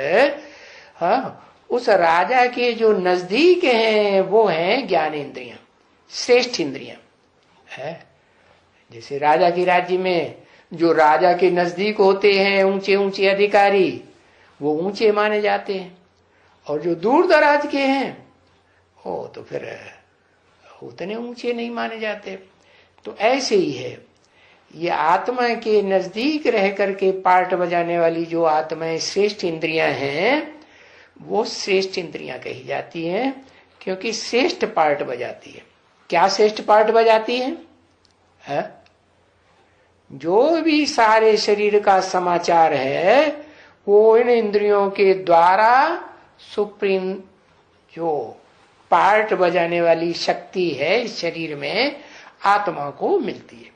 [SPEAKER 1] हाँ, उस राजा के जो नजदीक हैं वो हैं ज्ञानेंद्रियां, श्रेष्ठ इंद्रियां है। जैसे राजा के राज्य में जो राजा के नजदीक होते हैं ऊंचे ऊंचे अधिकारी, वो ऊंचे माने जाते हैं, और जो दूर दराज के हैं वो तो फिर उतने ऊंचे नहीं माने जाते। तो ऐसे ही है, ये आत्मा के नजदीक रह करके पार्ट बजाने वाली जो आत्माएं श्रेष्ठ इंद्रियां हैं, वो श्रेष्ठ इंद्रियां कही जाती हैं, क्योंकि श्रेष्ठ पार्ट बजाती है। क्या श्रेष्ठ पार्ट बजाती है? जो भी सारे शरीर का समाचार है वो इन इंद्रियों के द्वारा सुप्रीम जो पार्ट बजाने वाली शक्ति है इस शरीर में, आत्मा को मिलती है।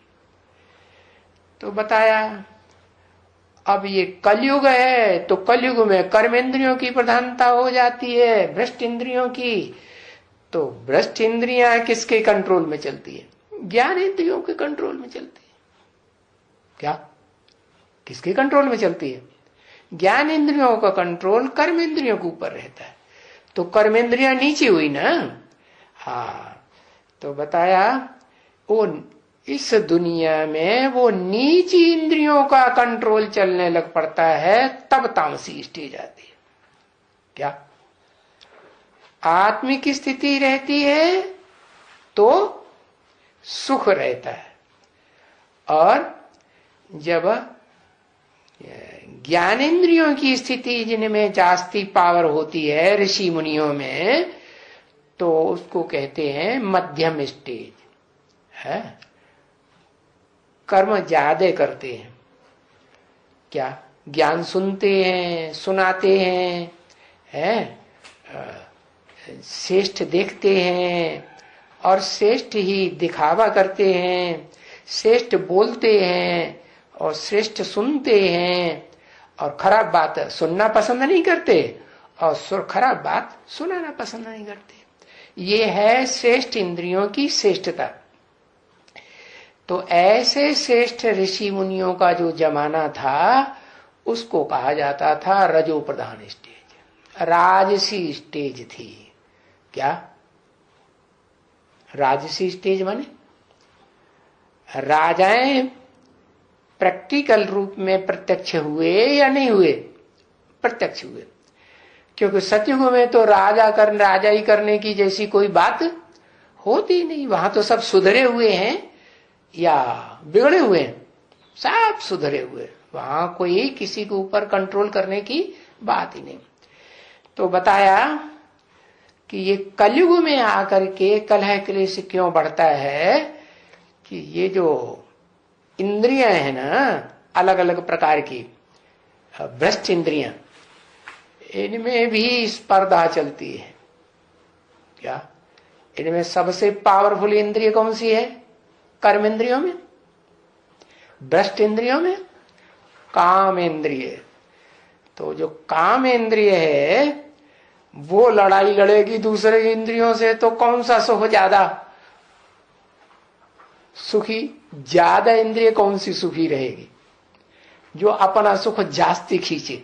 [SPEAKER 1] तो बताया अब ये कलयुग है, तो कलयुग में कर्मेंद्रियों की प्रधानता हो जाती है, भ्रष्ट इंद्रियों की। तो भ्रष्ट इंद्रियां किसके कंट्रोल में चलती है? ज्ञान इंद्रियों के कंट्रोल में चलती है। क्या किसके कंट्रोल में चलती है? ज्ञान इंद्रियों का कंट्रोल कर्म इंद्रियों के ऊपर रहता है। तो कर्मेंद्रियां नीचे हुई ना। हाँ, तो बताया वो इस दुनिया में वो नीची इंद्रियों का कंट्रोल चलने लग पड़ता है, तब तामसी स्टेज आती है। क्या आत्मिक स्थिति रहती है तो सुख रहता है, और जब ज्ञानेन्द्रियों की स्थिति जिनमें जास्ती पावर होती है ऋषि मुनियों में, तो उसको कहते हैं मध्यम स्टेज है। कर्म ज्यादा करते हैं, क्या ज्ञान सुनते हैं, सुनाते हैं, श्रेष्ठ देखते हैं और श्रेष्ठ ही दिखावा करते हैं, श्रेष्ठ बोलते हैं और श्रेष्ठ सुनते हैं, और खराब बात सुनना पसंद नहीं करते और खराब बात सुनाना पसंद नहीं करते। ये है श्रेष्ठ इंद्रियों की श्रेष्ठता। तो ऐसे श्रेष्ठ ऋषि मुनियों का जो जमाना था उसको कहा जाता था रजो प्रधान स्टेज, राजसी स्टेज थी। क्या राजसी स्टेज माने राजाएं प्रैक्टिकल रूप में प्रत्यक्ष हुए या नहीं हुए? प्रत्यक्ष हुए, क्योंकि सतयुग में तो राजा ही करने की जैसी कोई बात होती नहीं। वहां तो सब सुधरे हुए हैं या बिगड़े हुए हैं, सब सुधरे हुए। वहां कोई किसी के ऊपर कंट्रोल करने की बात ही नहीं। तो बताया कि ये कलयुग में आकर के कलह क्लेश क्यों बढ़ता है कि ये जो इंद्रियां है ना, अलग अलग प्रकार की भ्रष्ट इंद्रियां, इनमें भी स्पर्धा चलती है। क्या इनमें सबसे पावरफुल इंद्रिय कौन सी है? कर्म इंद्रियों में, भ्रष्ट इंद्रियों में काम इंद्रिय। तो जो काम इंद्रिय है वो लड़ाई लड़ेगी दूसरे इंद्रियों से, तो कौन सा सुख ज्यादा सुखी? ज्यादा इंद्रिय कौन सी सुखी रहेगी? जो अपना सुख जास्ती खींचे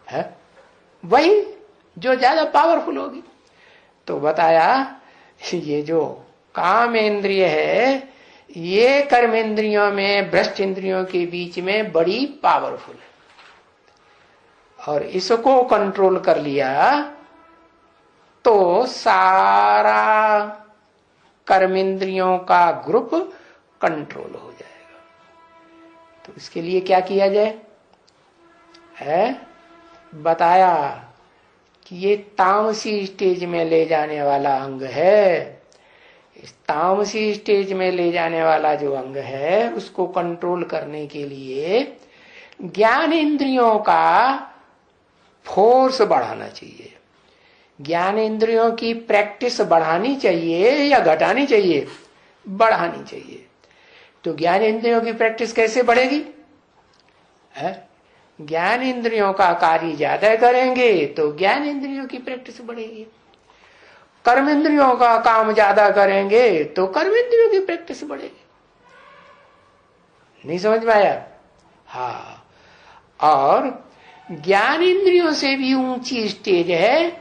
[SPEAKER 1] है, वही जो ज्यादा पावरफुल होगी। तो बताया ये जो काम इंद्रिय है ये कर्म इंद्रियों में भ्रष्ट इंद्रियों के बीच में बड़ी पावरफुल है, और इसको कंट्रोल कर लिया तो सारा कर्म इंद्रियों का ग्रुप कंट्रोल हो जाएगा। तो इसके लिए क्या किया जाए है? बताया कि ये तामसी स्टेज में ले जाने वाला अंग है। इस तामसी स्टेज में ले जाने वाला जो अंग है उसको कंट्रोल करने के लिए ज्ञान इंद्रियों का फोर्स बढ़ाना चाहिए। ज्ञान इंद्रियों की प्रैक्टिस बढ़ानी चाहिए या घटानी चाहिए? बढ़ानी चाहिए। तो ज्ञान इंद्रियों की प्रैक्टिस कैसे बढ़ेगी है? ज्ञान इंद्रियों का कार्य ज्यादा करेंगे तो ज्ञान इंद्रियों की प्रैक्टिस बढ़ेगी। कर्म इंद्रियों का काम ज्यादा करेंगे तो कर्म इंद्रियों की प्रैक्टिस बढ़ेगी। नहीं समझ में आया? हाँ, और ज्ञान इंद्रियों से भी ऊंची स्टेज है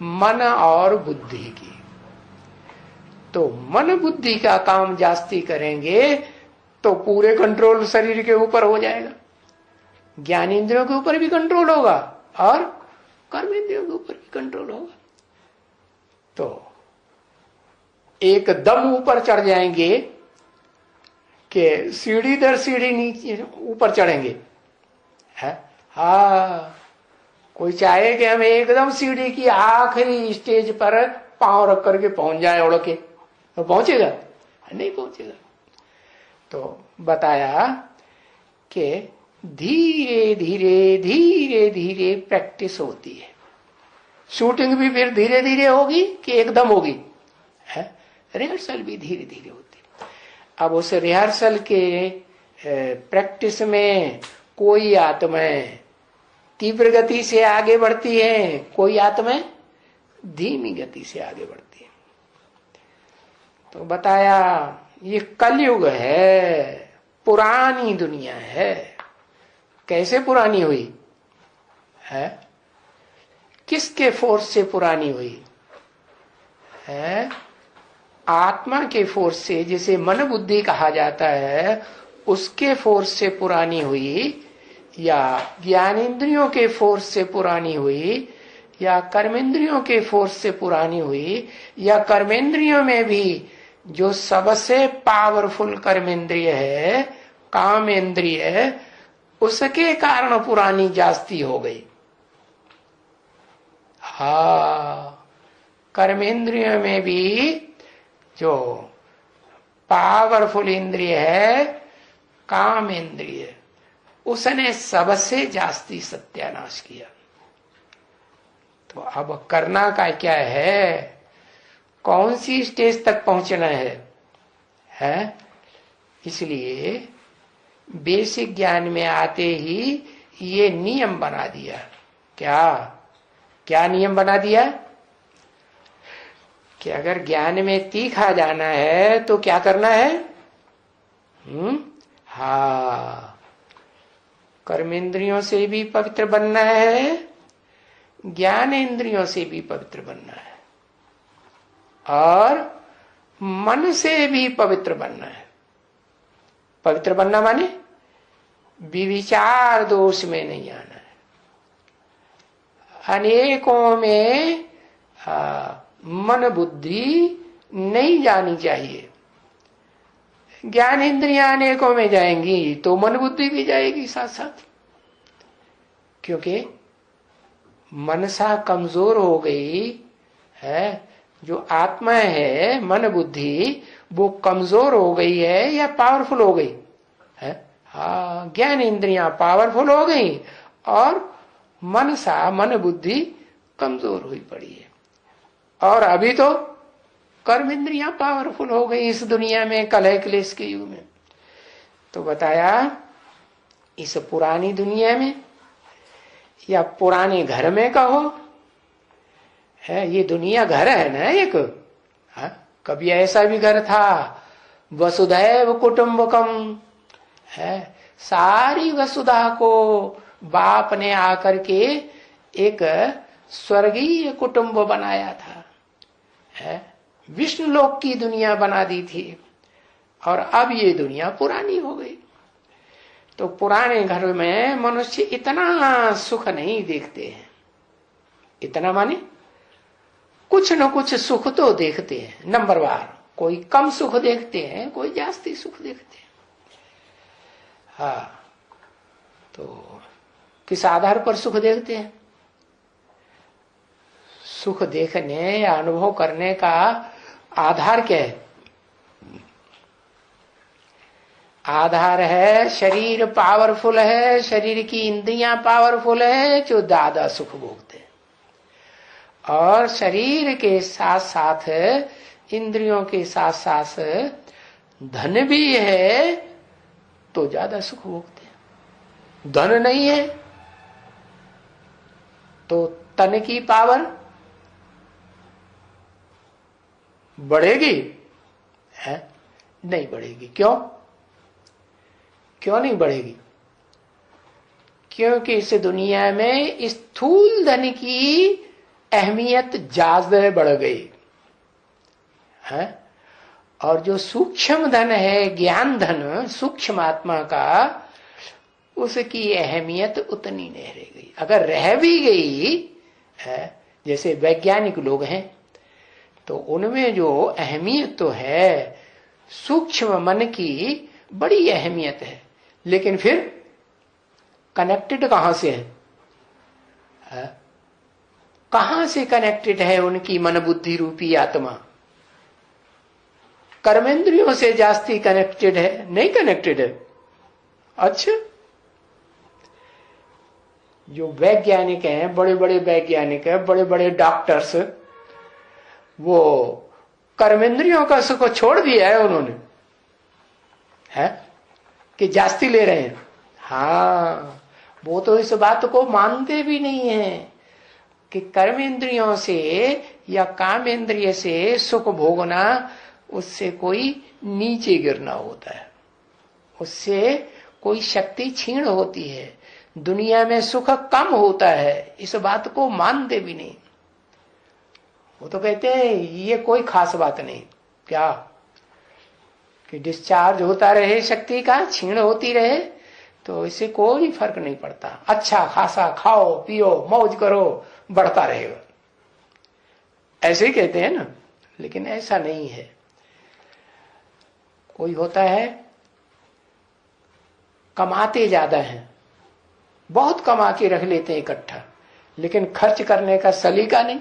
[SPEAKER 1] मन और बुद्धि की। तो मन बुद्धि का काम जास्ती करेंगे तो पूरे कंट्रोल शरीर के ऊपर हो जाएगा, ज्ञान इंद्रियों के ऊपर भी कंट्रोल होगा और कर्म इंद्रियों के ऊपर भी कंट्रोल होगा। तो एकदम ऊपर चढ़ जाएंगे कि सीढ़ी दर सीढ़ी नीचे ऊपर चढ़ेंगे है। हाँ, कोई चाहे कि हम एकदम सीढ़ी की आखिरी स्टेज पर पांव रख करके पहुंच जाए उड़ के, तो पहुंचेगा? नहीं पहुंचेगा। तो बताया कि धीरे धीरे धीरे धीरे प्रैक्टिस होती है, शूटिंग भी फिर धीरे धीरे होगी कि एकदम होगी? है, रिहर्सल भी धीरे धीरे होती। अब उस रिहर्सल के प्रैक्टिस में कोई आत्माएं तीव्र गति से आगे बढ़ती है, कोई आत्माएं धीमी गति से आगे बढ़ती है। तो बताया ये कलयुग है, पुरानी दुनिया है। कैसे पुरानी हुई है? किसके फोर्स से पुरानी हुई है? आत्मा के फोर्स से, जिसे मन बुद्धि कहा जाता है, उसके फोर्स से पुरानी हुई, या ज्ञानेंद्रियों के फोर्स से पुरानी हुई, या कर्मेंद्रियों के फोर्स से पुरानी हुई, या कर्मेंद्रियों में भी जो सबसे पावरफुल कर्मेंद्रिय है, काम इंद्रिय है, उसके कारण पुरानी जास्ती हो गई। कर्मेंद्रियों में भी जो पावरफुल इंद्रिय है, काम इंद्रिय, उसने सबसे जास्ती सत्यानाश किया। तो अब करना का क्या है? कौन सी स्टेज तक पहुंचना है? इसलिए बेसिक ज्ञान में आते ही ये नियम बना दिया। क्या नियम बना दिया? कि अगर ज्ञान में तीखा जाना है तो क्या करना है? कर्मेंद्रियों से भी पवित्र बनना है, ज्ञान इंद्रियों से भी पवित्र बनना है, और मन से भी पवित्र बनना है। पवित्र बनना माने विविचार दोष में नहीं आना है। अनेकों में मन बुद्धि नहीं जानी चाहिए। ज्ञान इंद्रियां अनेकों में जाएंगी तो मन बुद्धि भी जाएगी साथ साथ, क्योंकि मनसा कमजोर हो गई है। जो आत्मा है, मन बुद्धि, वो कमजोर हो गई है या पावरफुल हो गई है? ज्ञान इंद्रियां पावरफुल हो गई और मनसा, मन बुद्धि कमजोर हुई पड़ी है। और अभी तो कर्म इंद्रियां पावरफुल हो गई इस दुनिया में, कलह क्लेश के युग में। तो बताया इस पुरानी दुनिया में या पुराने घर में कहो, है ये दुनिया घर है ना एक। कभी ऐसा भी घर था, वसुधैव कुटुंबकम है, सारी वसुधा को बाप ने आकर के एक स्वर्गीय कुटुंब बनाया था, है विष्णु लोक की दुनिया बना दी थी। और अब ये दुनिया पुरानी हो गई। तो पुराने घर में मनुष्य इतना सुख नहीं देखते हैं। इतना माने कुछ न कुछ सुख तो देखते हैं नंबरवार। कोई कम सुख देखते हैं, कोई जास्ती सुख देखते हैं। तो किस आधार पर सुख देखते हैं? सुख देखने या अनुभव करने का आधार क्या है? आधार है शरीर पावरफुल है, शरीर की इंद्रियां पावरफुल है जो ज्यादा सुख भोगते हैं, और शरीर के साथ साथ इंद्रियों के साथ साथ धन भी है तो ज्यादा सुख भोगते हैं। धन नहीं है तो तन की पावर बढ़ेगी है? नहीं बढ़ेगी। क्यों नहीं बढ़ेगी? क्योंकि इस दुनिया में स्थूल धन की अहमियत ज्यादा बढ़ गई है, और जो सूक्ष्म धन है, ज्ञान धन, सूक्ष्म आत्मा का, उसकी अहमियत उतनी नहीं रह गई। अगर रह भी गई है, जैसे वैज्ञानिक लोग हैं, तो उनमें जो अहमियत तो है, सूक्ष्म मन की बड़ी अहमियत है, लेकिन फिर कनेक्टेड कहां से है? कहां से कनेक्टेड है उनकी मन बुद्धि रूपी आत्मा? कर्मेंद्रियों से जास्ती कनेक्टेड है? नहीं कनेक्टेड है। अच्छा, जो वैज्ञानिक हैं, बड़े बड़े वैज्ञानिक हैं, बड़े बड़े डॉक्टर्स, वो कर्मेंद्रियों का सुख छोड़ दिया है उन्होंने, है कि जास्ती ले रहे हैं। हाँ, वो तो इस बात को मानते भी नहीं है कि कर्मेंद्रियों से या कामेंद्रिय से सुख भोगना, उससे कोई नीचे गिरना होता है, उससे कोई शक्ति छीण होती है, दुनिया में सुख कम होता है, इस बात को मानते भी नहीं। वो तो कहते हैं ये कोई खास बात नहीं, क्या कि डिस्चार्ज होता रहे शक्ति का, छीण होती रहे, तो इससे कोई फर्क नहीं पड़ता, अच्छा खासा खाओ पियो मौज करो, बढ़ता रहेगा, ऐसे ही कहते हैं ना। लेकिन ऐसा नहीं है। कोई होता है कमाते ज्यादा हैं, बहुत कमा के रख लेते हैं इकट्ठा, लेकिन खर्च करने का सलीका नहीं।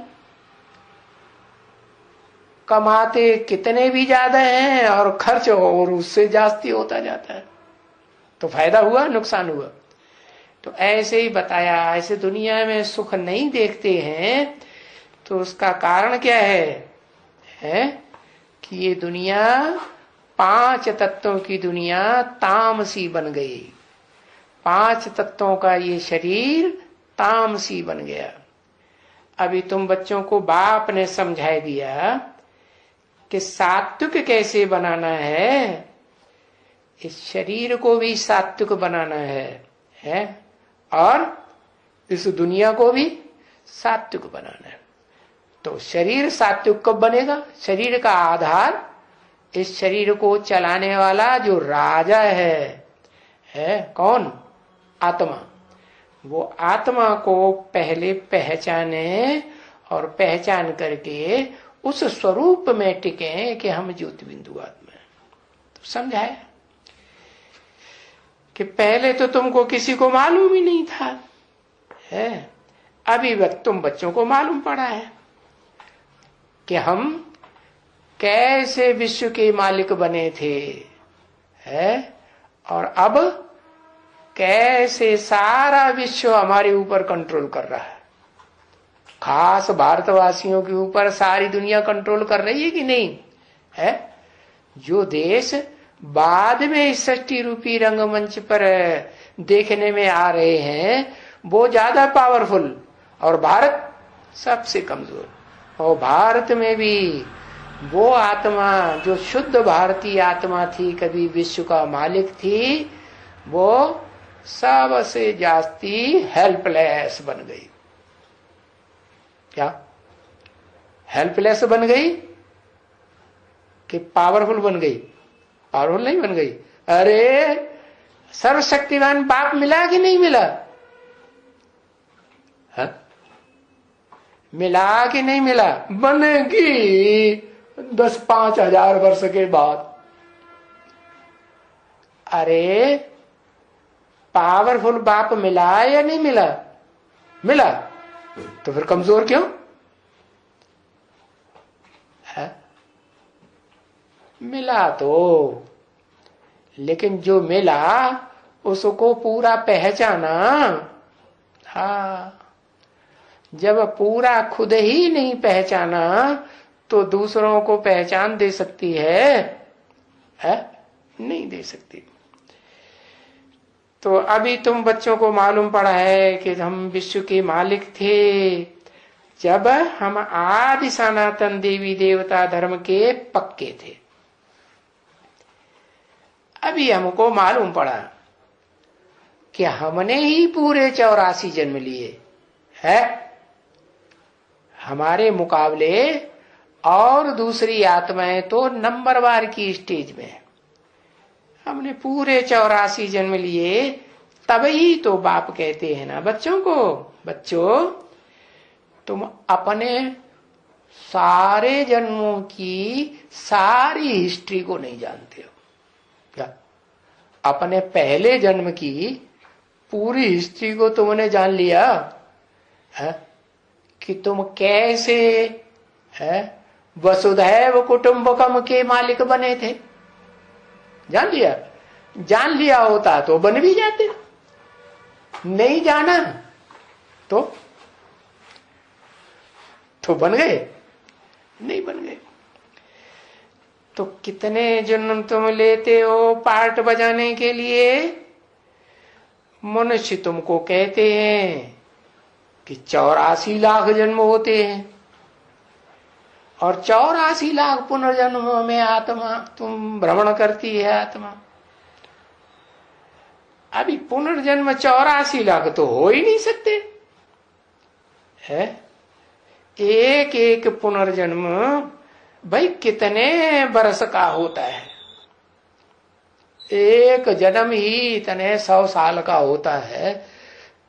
[SPEAKER 1] कमाते कितने भी ज्यादा हैं और खर्च और उससे जास्ती होता जाता है, तो फायदा हुआ नुकसान हुआ। तो ऐसे ही बताया, ऐसे दुनिया में सुख नहीं देखते हैं, तो उसका कारण क्या है कि ये दुनिया 5 तत्वों की दुनिया तामसी बन गई। 5 तत्वों का ये शरीर तामसी बन गया। अभी तुम बच्चों को बाप ने समझा दिया कि सात्विक कैसे बनाना है, इस शरीर को भी सात्विक बनाना है और इस दुनिया को भी सात्विक बनाना है। तो शरीर सात्विक कब बनेगा? शरीर का आधार, इस शरीर को चलाने वाला जो राजा है कौन? आत्मा। वो आत्मा को पहले पहचाने और पहचान करके उस स्वरूप में टिके कि हम ज्योति बिंदु आत्मा है। तो समझाया कि पहले तो तुमको किसी को मालूम ही नहीं था, है अभी तुम बच्चों को मालूम पड़ा है कि हम कैसे विश्व के मालिक बने थे, है और अब कैसे सारा विश्व हमारे ऊपर कंट्रोल कर रहा है। खास भारतवासियों के ऊपर सारी दुनिया कंट्रोल कर रही है कि नहीं है? जो देश बाद में इस सृष्टि रूपी रंगमंच पर देखने में आ रहे हैं वो ज्यादा पावरफुल और भारत सबसे कमजोर। और भारत में भी वो आत्मा जो शुद्ध भारतीय आत्मा थी, कभी विश्व का मालिक थी, वो सबसे जास्ती हेल्पलेस बन गई। क्या हेल्पलेस बन गई कि पावरफुल बन गई? पावरफुल नहीं बन गई। अरे सर्वशक्तिमान बाप मिला कि नहीं मिला? है? मिला कि नहीं मिला? बनेगी 10-5 हजार वर्ष के बाद। अरे पावरफुल बाप मिला या नहीं मिला? मिला, तो फिर कमजोर क्यों है? मिला तो, लेकिन जो मिला उसको पूरा पहचाना। हाँ, जब पूरा खुद ही नहीं पहचाना तो दूसरों को पहचान दे सकती है? नहीं दे सकती। तो अभी तुम बच्चों को मालूम पड़ा है कि हम विश्व के मालिक थे जब हम आदि सनातन देवी देवता धर्म के पक्के थे। अभी हमको मालूम पड़ा कि हमने ही पूरे 84 जन्म लिए है। हमारे मुकाबले और दूसरी आत्माएं तो नंबरवार की स्टेज में। हमने पूरे 84 जन्म लिए, तभी तो बाप कहते हैं ना बच्चों को, बच्चों तुम अपने सारे जन्मों की सारी हिस्ट्री को नहीं जानते हो। क्या अपने पहले जन्म की पूरी हिस्ट्री को तुमने जान लिया है कि तुम कैसे है वसुधैव कुटुंबकम के मालिक बने थे? जान लिया? जान लिया होता तो बन भी जाते। नहीं जाना तो बन गए? नहीं बन गए। तो कितने जन्म तुम लेते हो पार्ट बजाने के लिए? मनुष्य तुमको कहते हैं कि 84 लाख जन्म होते हैं, और 84 लाख पुनर्जन्मों में आत्मा तुम भ्रमण करती है आत्मा। अभी पुनर्जन्म 84 लाख तो हो ही नहीं सकते है। एक एक पुनर्जन्म भाई कितने बरस का होता है? एक जन्म ही इतने 100 साल का होता है,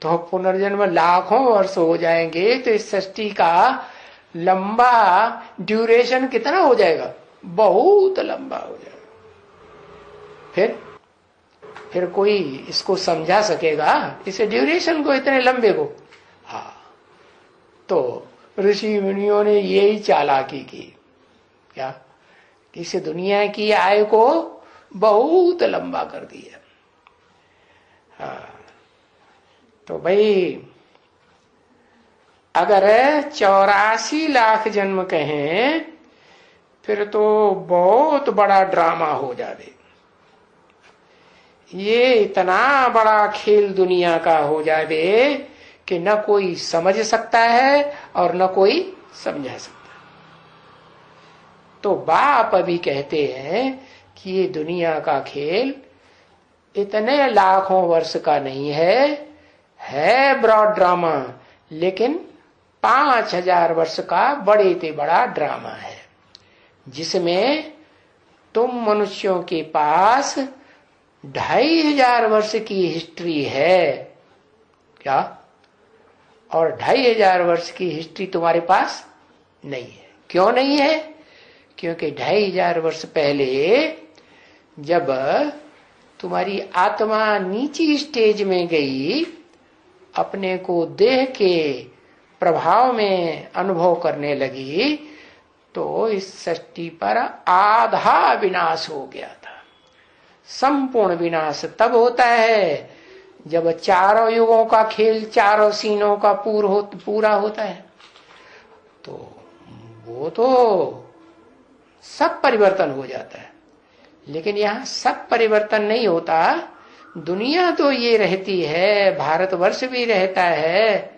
[SPEAKER 1] तो पुनर्जन्म लाखों वर्ष हो जाएंगे, तो इस सृष्टि का लंबा ड्यूरेशन कितना हो जाएगा? बहुत लंबा हो जाएगा। फिर कोई इसको समझा सकेगा, इसे ड्यूरेशन को, इतने लंबे को? हाँ, तो ऋषि मुनियों ने यही चालाकी की, क्या? इस दुनिया की आयु को बहुत लंबा कर दिया। हाँ, तो भाई अगर 84 लाख जन्म कहें, फिर तो बहुत बड़ा ड्रामा हो जावे। ये इतना बड़ा खेल दुनिया का हो जावे कि न कोई समझ सकता है और न कोई समझा सकता। तो बाप अभी कहते हैं कि ये दुनिया का खेल इतने लाखों वर्ष का नहीं है ब्रॉड ड्रामा, लेकिन 5000 वर्ष का बड़े से बड़ा ड्रामा है, जिसमें तुम मनुष्यों के पास 2500 वर्ष की हिस्ट्री है। क्या? और 2500 वर्ष की हिस्ट्री तुम्हारे पास नहीं है। क्यों नहीं है? क्योंकि 2500 वर्ष पहले जब तुम्हारी आत्मा नीची स्टेज में गई, अपने को देह के प्रभाव में अनुभव करने लगी, तो इस सृष्टि पर आधा विनाश हो गया था। संपूर्ण विनाश तब होता है जब चारों युगों का खेल, चारों सीनों का पूरा होता है। तो वो तो सब परिवर्तन हो जाता है, लेकिन यहाँ सब परिवर्तन नहीं होता। दुनिया तो ये रहती है, भारतवर्ष भी रहता है,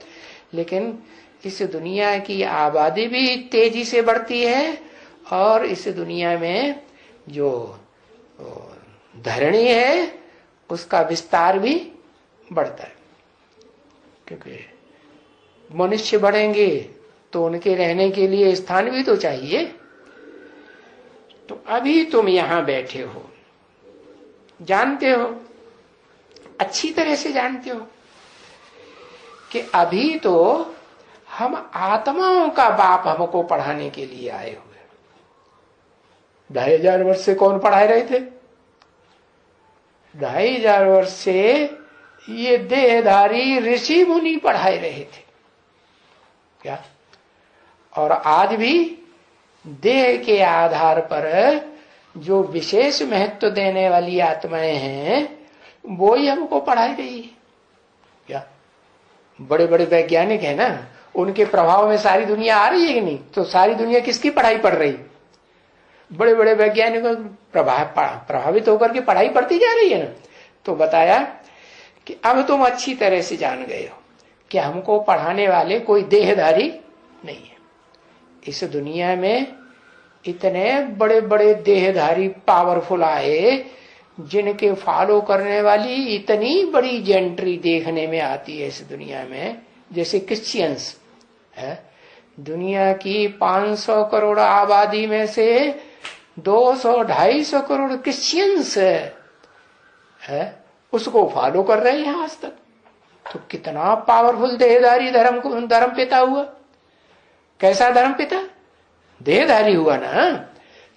[SPEAKER 1] लेकिन इस दुनिया की आबादी भी तेजी से बढ़ती है, और इस दुनिया में जो धरणी है उसका विस्तार भी बढ़ता है। क्योंकि मनुष्य बढ़ेंगे तो उनके रहने के लिए स्थान भी तो चाहिए। तो अभी तुम यहां बैठे हो, जानते हो, अच्छी तरह से जानते हो कि अभी तो हम आत्माओं का बाप हमको पढ़ाने के लिए आए हुए। 2500 वर्ष से कौन पढ़ाए रहे थे? 2500 वर्ष से ये देहधारी ऋषि मुनि पढ़ाए रहे थे। क्या? और आज भी देह के आधार पर जो विशेष महत्व देने वाली आत्माएं हैं, वो ही हमको पढ़ाई रही है। क्या? बड़े बड़े वैज्ञानिक है ना, उनके प्रभाव में सारी दुनिया आ रही है कि नहीं? तो सारी दुनिया किसकी पढ़ाई पढ़ रही? बड़े बड़े वैज्ञानिकों प्रभावित होकर के पढ़ाई पढ़ती जा रही है ना। तो बताया कि अब तुम अच्छी तरह से जान गए हो कि हमको पढ़ाने वाले कोई देहधारी नहीं है। इस दुनिया में इतने बड़े बड़े देहधारी पावरफुल आए, जिनके फॉलो करने वाली इतनी बड़ी जेंट्री देखने में आती है इस दुनिया में, जैसे क्रिश्चियंस है। दुनिया की 500 करोड़ आबादी में से 200-250 करोड़ क्रिश्चियंस है, उसको फॉलो कर रहे हैं आज तक। तो कितना पावरफुल देहधारी धर्म पिता हुआ। कैसा धर्म पिता? देहधारी हुआ ना।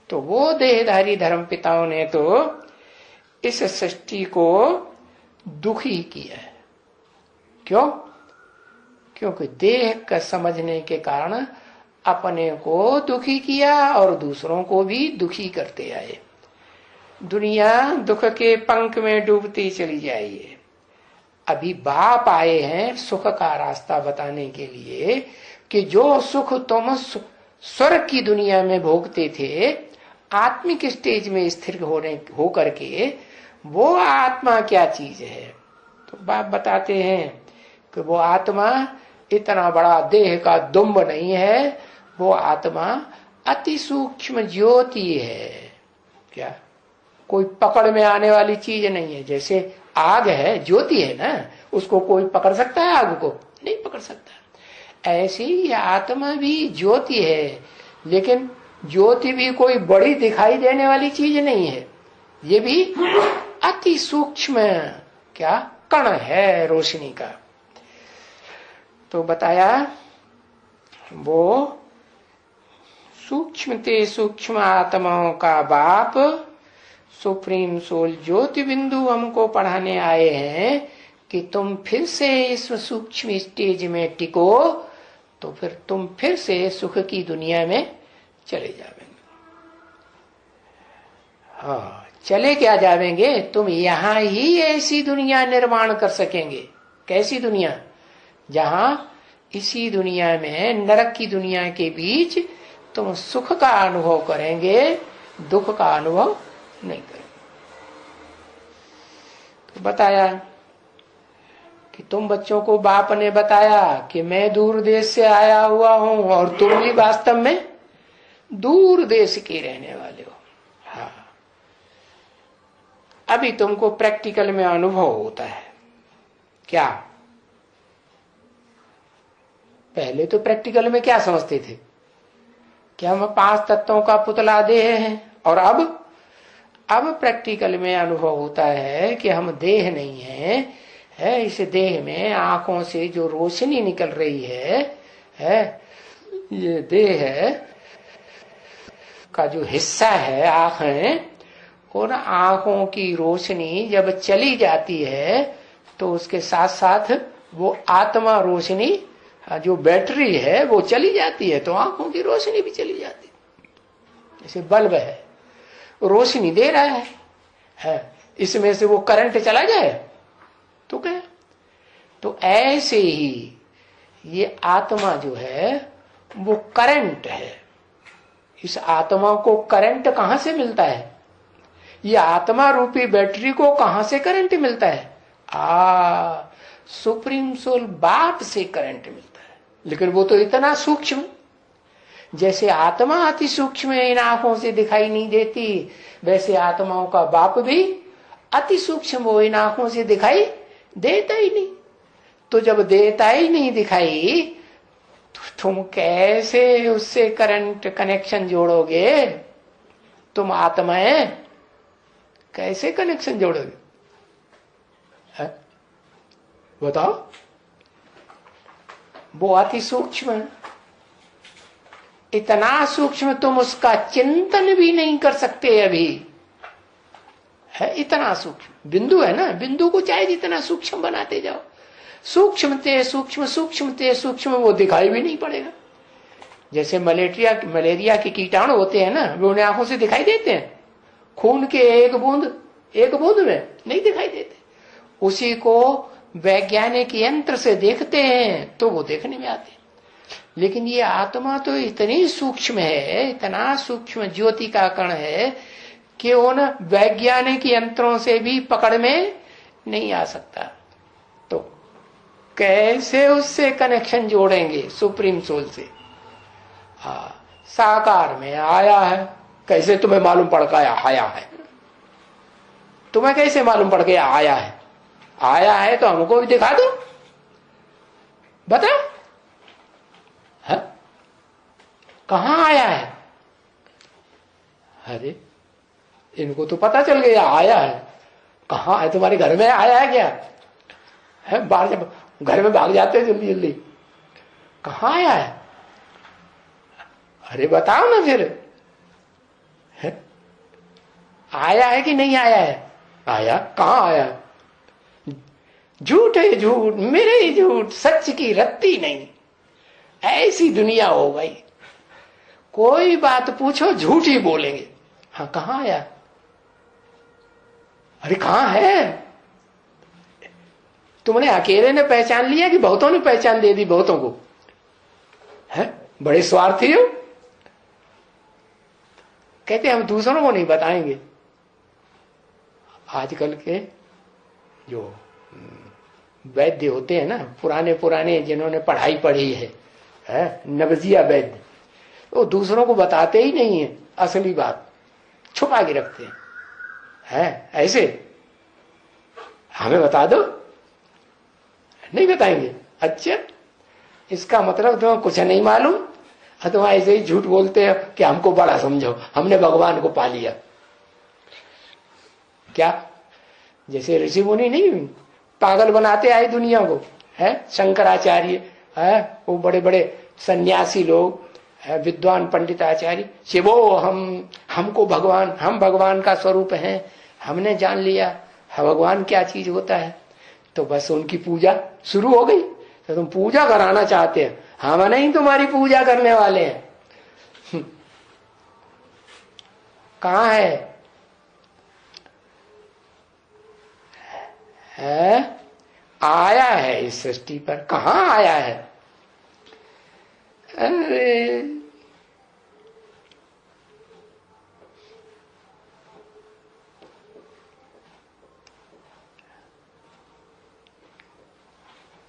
[SPEAKER 1] तो वो देहधारी धर्म पिताओं ने तो इस सृष्टि को दुखी किया है। क्यों? क्योंकि देह का समझने के कारण अपने को दुखी किया और दूसरों को भी दुखी करते आए। दुनिया दुख के पंख में डूबती चली जाइए, अभी बाप आए हैं सुख का रास्ता बताने के लिए कि जो सुख तुम स्वर्ग की दुनिया में भोगते थे, आत्मिक स्टेज में स्थिर हो करके वो आत्मा क्या चीज है। तो बाप बताते हैं कि वो आत्मा इतना बड़ा देह का दुम्ब नहीं है, वो आत्मा अति सूक्ष्म ज्योति है। क्या कोई पकड़ में आने वाली चीज नहीं है। जैसे आग है, ज्योति है ना, उसको कोई पकड़ सकता है? आग को नहीं पकड़ सकता। ऐसी ही आत्मा भी ज्योति है, लेकिन ज्योति भी कोई बड़ी दिखाई देने वाली चीज नहीं है। ये भी अति सूक्ष्म क्या कण है रोशनी का। तो बताया वो सूक्ष्म ते सूक्ष्म आत्माओं का बाप सुप्रीम सोल ज्योति बिंदु हमको पढ़ाने आए हैं कि तुम फिर से इस सूक्ष्म स्टेज में टिको, तो फिर तुम फिर से सुख की दुनिया में चले जावेंगे। हाँ, चले क्या जावेंगे, तुम यहां ही ऐसी दुनिया निर्माण कर सकेंगे। कैसी दुनिया? जहां इसी दुनिया में नरक की दुनिया के बीच तुम सुख का अनुभव करेंगे, दुख का अनुभव नहीं करेंगे। तो बताया कि तुम बच्चों को बाप ने बताया कि मैं दूर देश से आया हुआ हूं और तुम भी वास्तव में दूर देश के रहने वाले हो। हाँ, अभी तुमको प्रैक्टिकल में अनुभव होता है। क्या पहले तो प्रैक्टिकल में क्या समझते थे कि हम 5 तत्वों का पुतला देह हैं, और अब प्रैक्टिकल में अनुभव होता है कि हम देह नहीं है इस देह में आंखों से जो रोशनी निकल रही है ये देह का जो हिस्सा है आंखें, उन आंखों की रोशनी जब चली जाती है तो उसके साथ साथ वो आत्मा रोशनी जो बैटरी है वो चली जाती है, तो आंखों की रोशनी भी चली जाती है। जैसे बल्ब है, रोशनी दे रहा है, इसमें से वो करंट चला जाए तो क्या? तो ऐसे ही ये आत्मा जो है वो करंट है। इस आत्मा को करंट कहां से मिलता है? ये आत्मा रूपी बैटरी को कहां से करंट मिलता है? सुप्रीम सोल बाप से करंट मिलता है। लेकिन वो तो इतना सूक्ष्म, जैसे आत्मा अति सूक्ष्म इन आंखों से दिखाई नहीं देती, वैसे आत्माओं का बाप भी अति सूक्ष्म, वो इन आंखों से दिखाई देता ही नहीं। तो जब देता ही नहीं दिखाई, तो तुम कैसे उससे करंट कनेक्शन जोड़ोगे? तुम आत्माएं कैसे कनेक्शन जोड़ोगे? बताओ। वो अति सूक्ष्म है, इतना सूक्ष्म तुम उसका चिंतन भी नहीं कर सकते अभी है। इतना सूक्ष्म बिंदु है ना, बिंदु को चाहे जितना सूक्ष्म बनाते जाओ, सूक्ष्मते सूक्ष्म सूक्ष्मते सूक्ष्म वो दिखाई भी नहीं पड़ेगा। जैसे मलेरिया के कीटाणु होते हैं ना, वो उन्हें आंखों से दिखाई देते हैं? खून के एक बूंद में नहीं दिखाई देते। उसी को वैज्ञानिक यंत्र से देखते हैं तो वो देखने में आते हैं। लेकिन ये आत्मा तो इतनी सूक्ष्म है, इतना सूक्ष्म ज्योति का कण है कि उन वैज्ञानिक यंत्रों से भी पकड़ में नहीं आ सकता। तो कैसे उससे कनेक्शन जोड़ेंगे? सुप्रीम सोल से। साकार में आया है, कैसे तुम्हें मालूम पड़ गया आया है? तुम्हें कैसे मालूम पड़ गया आया है? आया है तो हमको भी दिखा दो, बता। कहां आया है? अरे इनको तो पता चल गया आया है। कहां है? तुम्हारे घर में आया है क्या? है बाहर जब घर में भाग जाते हैं जल्दी जल्दी, कहां आया है? अरे बताओ ना फिर, है? आया है कि नहीं आया है? आया। कहां आया? झूठ है झूठ, मेरे ही झूठ, सच की रत्ती नहीं। ऐसी दुनिया हो गई, कोई बात पूछो झूठ ही बोलेंगे। हाँ, कहां आया? अरे कहां है? तुमने अकेले ने पहचान लिया कि बहुतों ने पहचान दे दी बहुतों को? है बड़े स्वार्थी हो। कहते हम दूसरों को नहीं बताएंगे। आजकल के जो वैद्य होते हैं ना, पुराने पुराने जिन्होंने पढ़ाई पढ़ी है नवजिया वैद्य, वो दूसरों को बताते ही नहीं है, असली बात छुपा के रखते हैं। ऐसे हमें बता दो, नहीं बताएंगे। अच्छा, इसका मतलब तुम्हें कुछ नहीं मालूम, तुम ऐसे ही झूठ बोलते हो कि हमको बड़ा समझो, हमने भगवान को पा लिया। क्या जैसे ऋषि मुनि नहीं पागल बनाते आए दुनिया को, है शंकराचार्य, है वो बड़े बड़े सन्यासी लोग, विद्वान पंडिताचार्य, शिवो हमको भगवान, हम भगवान का स्वरूप हैं, हमने जान लिया भगवान क्या चीज होता है। तो बस उनकी पूजा शुरू हो गई। तो तुम पूजा कराना चाहते हैं, हम नहीं तुम्हारी पूजा करने वाले हैं। कहाँ है आया है इस सृष्टि पर? कहाँ आया है? अरे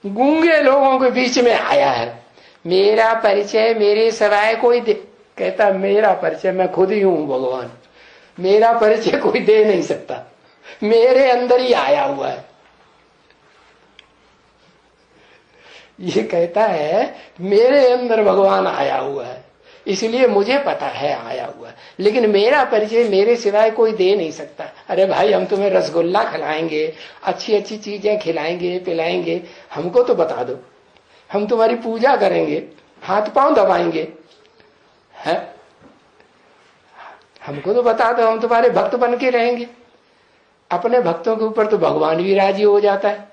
[SPEAKER 1] गूंगे लोगों के बीच में आया है। मेरा परिचय मेरे सिवाय कोई कहता मेरा परिचय मैं खुद ही हूं भगवान, मेरा परिचय कोई दे नहीं सकता, मेरे अंदर ही आया हुआ है। ये कहता है मेरे अंदर भगवान आया हुआ है, इसलिए मुझे पता है आया हुआ है, लेकिन मेरा परिचय मेरे सिवाय कोई दे नहीं सकता। अरे भाई, हम तुम्हें रसगुल्ला खिलाएंगे, अच्छी अच्छी चीजें खिलाएंगे पिलाएंगे, हमको तो बता दो, हम तुम्हारी पूजा करेंगे, हाथ पांव दबाएंगे, है हमको तो बता दो, हम तुम्हारे भक्त बन के रहेंगे। अपने भक्तों के ऊपर तो भगवान भी राजी हो जाता है,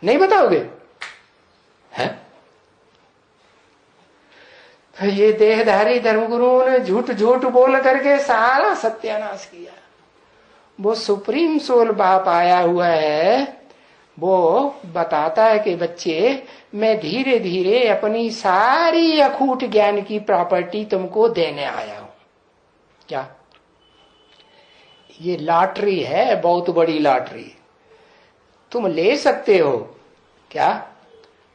[SPEAKER 1] नहीं बताओगे? है तो ये देहधारी धर्मगुरुओं ने झूठ झूठ बोल करके सारा सत्यानाश किया। वो सुप्रीम सोल बाप आया हुआ है, वो बताता है कि बच्चे, मैं धीरे धीरे अपनी सारी अखूट ज्ञान की प्रॉपर्टी तुमको देने आया हूं। क्या ये लॉटरी है? बहुत बड़ी लॉटरी, तुम ले सकते हो। क्या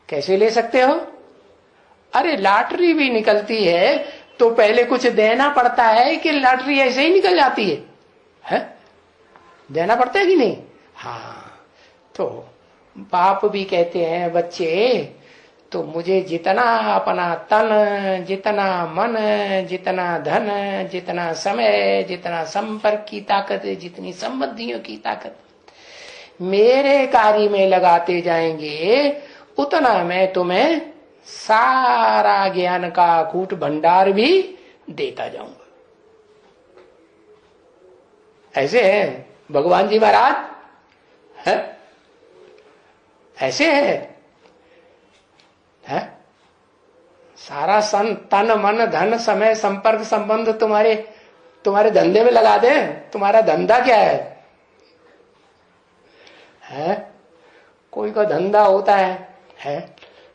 [SPEAKER 1] कैसे ले सकते हो? अरे लॉटरी भी निकलती है तो पहले कुछ देना पड़ता है कि लॉटरी ऐसे ही निकल जाती है? देना पड़ता है कि नहीं? हाँ, तो बाप भी कहते हैं बच्चे, तो मुझे जितना अपना तन, जितना मन, जितना धन, जितना समय, जितना संपर्क की ताकत, जितनी संबंधियों की ताकत मेरे कार्य में लगाते जाएंगे, उतना मैं तुम्हें सारा ज्ञान का कूट भंडार भी देता जाऊंगा। ऐसे है भगवान जी महाराज, है ऐसे है सारा तन मन धन समय संपर्क संबंध तुम्हारे धंधे में लगा दे। तुम्हारा धंधा क्या है? कोई का धंधा होता है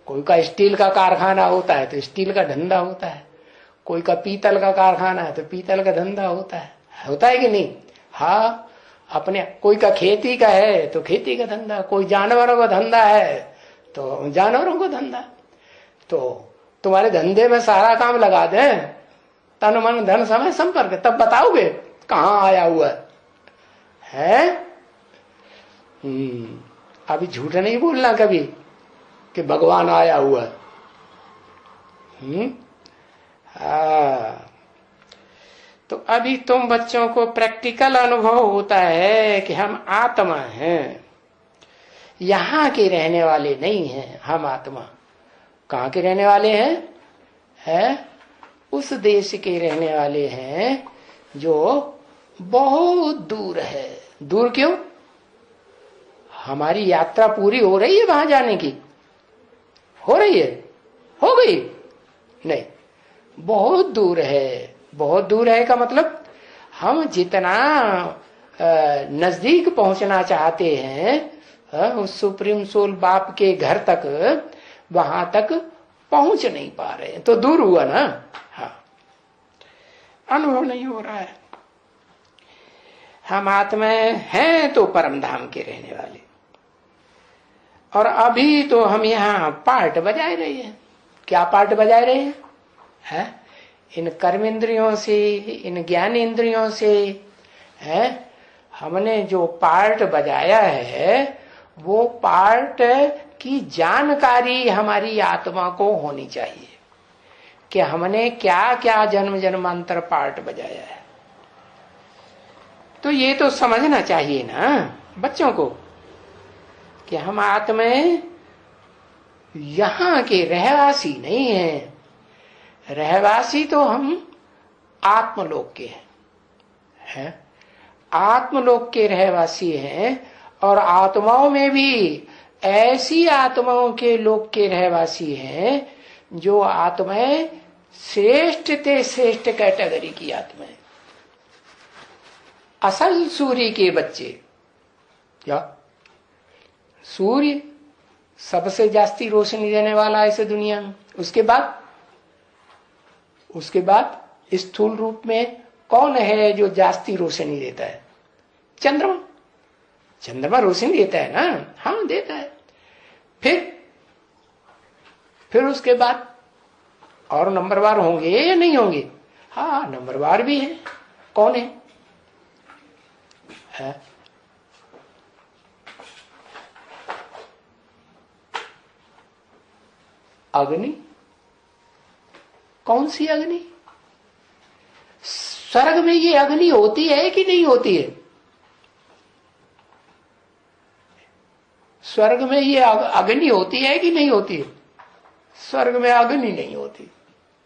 [SPEAKER 1] कोई का स्टील का कारखाना होता है तो स्टील का धंधा होता है, कोई का पीतल का कारखाना है तो पीतल का धंधा होता है कि नहीं? हाँ, अपने कोई का खेती का है तो खेती का धंधा, कोई जानवरों का धंधा है तो जानवरों को धंधा। तो तुम्हारे धंधे में सारा काम लगा दे, तन मन धन समय संपर्क, तब बताओगे कहाँ आया हुआ है? अभी झूठ नहीं बोलना कभी कि भगवान आया हुआ है। तो अभी तुम बच्चों को प्रैक्टिकल अनुभव होता है कि हम आत्मा हैं, यहाँ के रहने वाले नहीं हैं। हम आत्मा कहाँ के रहने वाले हैं? उस देश के रहने वाले हैं जो बहुत दूर है। दूर क्यों? हमारी यात्रा पूरी हो रही है वहां जाने की? हो रही है? हो गई? नहीं, बहुत दूर है। बहुत दूर है का मतलब हम जितना नजदीक पहुंचना चाहते हैं उस सुप्रीम सोल बाप के घर तक, वहां तक पहुंच नहीं पा रहे हैं, तो दूर हुआ ना। हाँ, अनुभव नहीं हो रहा है। हम आत्माएं हैं तो परम धाम के रहने वाले, और अभी तो हम यहाँ पार्ट बजाए रहे हैं। क्या पार्ट बजाए रहे हैं? है? इन कर्म इंद्रियों से, इन ज्ञान इंद्रियों से है, हमने जो पार्ट बजाया है, वो पार्ट की जानकारी हमारी आत्मा को होनी चाहिए कि हमने क्या क्या जन्म जन्मांतर पार्ट बजाया है। तो ये तो समझना चाहिए ना बच्चों को कि हम आत्माएं यहां के रहवासी नहीं हैं। रहवासी तो हम आत्मलोक के हैं, आत्मलोक के रहवासी हैं। और आत्माओं में भी ऐसी आत्माओं के लोक के रहवासी हैं जो आत्माएं श्रेष्ठ ते श्रेष्ठ कैटेगरी की आत्माएं, असल सूर्य के बच्चे। क्या सूर्य सबसे जास्ती रोशनी देने वाला है इस दुनिया में। उसके बाद स्थूल रूप में कौन है जो जास्ती रोशनी देता है? चंद्रमा। चंद्रमा रोशनी देता है ना? हाँ, देता है। फिर उसके बाद और नंबरवार होंगे या नहीं होंगे? हाँ, नंबरवार भी है। कौन है? अग्नि। कौन सी अग्नि? स्वर्ग में ये अग्नि होती है कि नहीं होती है? स्वर्ग में ये अग्नि होती है कि नहीं होती है? स्वर्ग में अग्नि नहीं होती।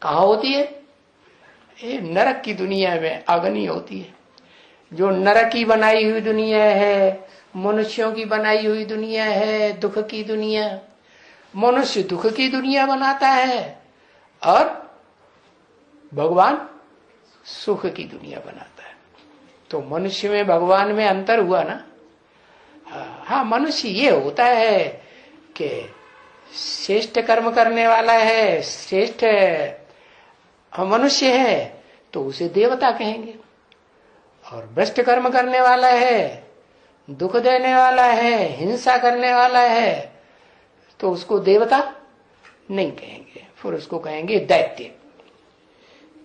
[SPEAKER 1] कहां होती है? ये नरक की दुनिया में अग्नि होती है। जो नरक की बनाई हुई दुनिया है, मनुष्यों की बनाई हुई दुनिया है, दुख की दुनिया। मनुष्य दुख की दुनिया बनाता है और भगवान सुख की दुनिया बनाता है। तो मनुष्य में भगवान में अंतर हुआ ना। हाँ, मनुष्य ये होता है कि श्रेष्ठ कर्म करने वाला है, श्रेष्ठ मनुष्य है तो उसे देवता कहेंगे, और भ्रष्ट कर्म करने वाला है, दुख देने वाला है, हिंसा करने वाला है, तो उसको देवता नहीं कहेंगे, फिर उसको कहेंगे दैत्य।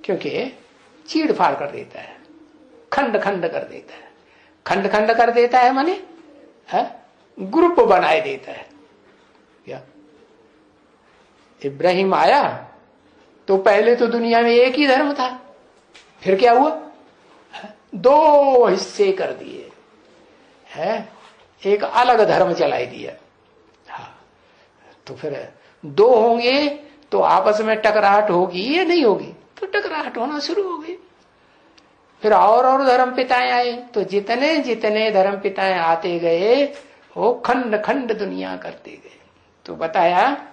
[SPEAKER 1] क्योंकि चीड़ फाड़ कर देता है, खंड खंड कर देता है। खंड खंड कर देता है माने ग्रुप बनाए देता है। क्या इब्राहिम आया तो पहले तो दुनिया में एक ही धर्म था, फिर क्या हुआ? दो हिस्से कर दिए है, एक अलग धर्म चलाई दिया। हाँ, तो फिर दो होंगे तो आपस में टकराहट होगी या नहीं होगी? तो टकराहट होना शुरू हो गई। फिर और धर्म पिताएं आए, तो जितने जितने धर्म पिताएं आते गए वो खंड खंड दुनिया करते गए। तो बताया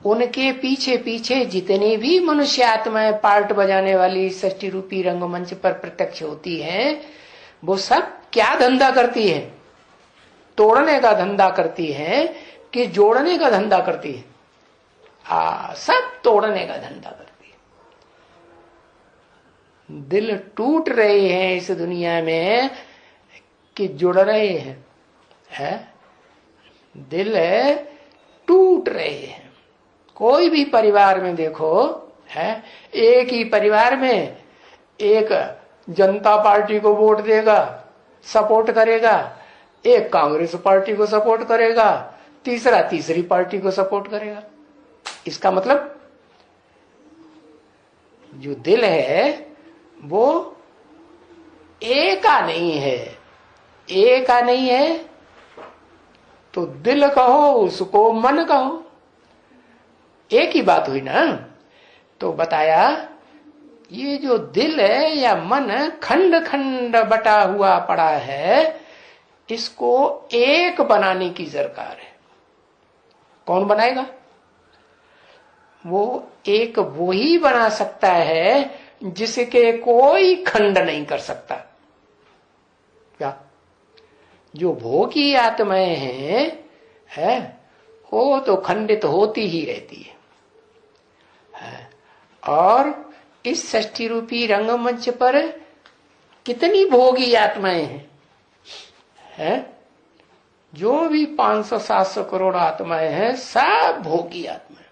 [SPEAKER 1] उनके पीछे पीछे जितनी भी मनुष्य आत्माएं पार्ट बजाने वाली सृष्टि रूपी रंगमंच पर प्रत्यक्ष होती हैं, वो सब क्या धंधा करती है? तोड़ने का धंधा करती है कि जोड़ने का धंधा करती है? सब तोड़ने का धंधा करती है। दिल टूट रहे हैं इस दुनिया में कि जुड़ रहे हैं, दिल टूट रहे हैं। कोई भी परिवार में देखो है, एक ही परिवार में एक जनता पार्टी को वोट देगा, सपोर्ट करेगा, एक कांग्रेस पार्टी को सपोर्ट करेगा, तीसरा तीसरी पार्टी को सपोर्ट करेगा। इसका मतलब जो दिल है वो एका नहीं है। एका नहीं है तो दिल कहो, उसको मन कहो, एक ही बात हुई ना। तो बताया ये जो दिल है या मन खंड खंड बटा हुआ पड़ा है, इसको एक बनाने की सरकार है। कौन बनाएगा? वो एक वो ही बना सकता है जिसके कोई खंड नहीं कर सकता। क्या जो भोगी आत्माएं हैं वो तो खंडित होती ही रहती है। और इस षष्ठी रूपी रंगमंच पर कितनी भोगी आत्माएं हैं? जो भी 500-700 करोड़ आत्माएं हैं सब भोगी आत्माएं।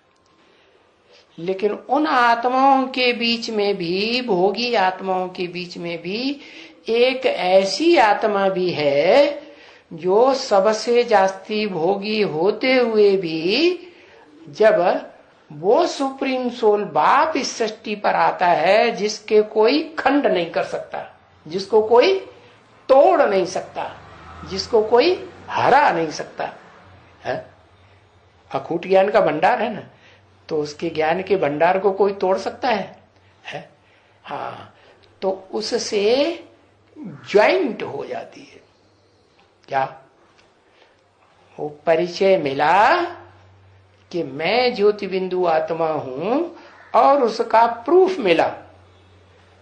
[SPEAKER 1] लेकिन उन आत्माओं के बीच में भी, भोगी आत्माओं के बीच में भी एक ऐसी आत्मा भी है जो सबसे जास्ती भोगी होते हुए भी जब वो सुप्रीम सोल बाप इस सृष्टि पर आता है जिसके कोई खंड नहीं कर सकता, जिसको कोई तोड़ नहीं सकता, जिसको कोई हरा नहीं सकता है। अखूट ज्ञान का भंडार है ना, तो उसके ज्ञान के भंडार को कोई तोड़ सकता है? हाँ, तो उससे ज्वाइंट हो जाती है। क्या वो परिचय मिला कि मैं ज्योति बिंदु आत्मा हूं और उसका प्रूफ मिला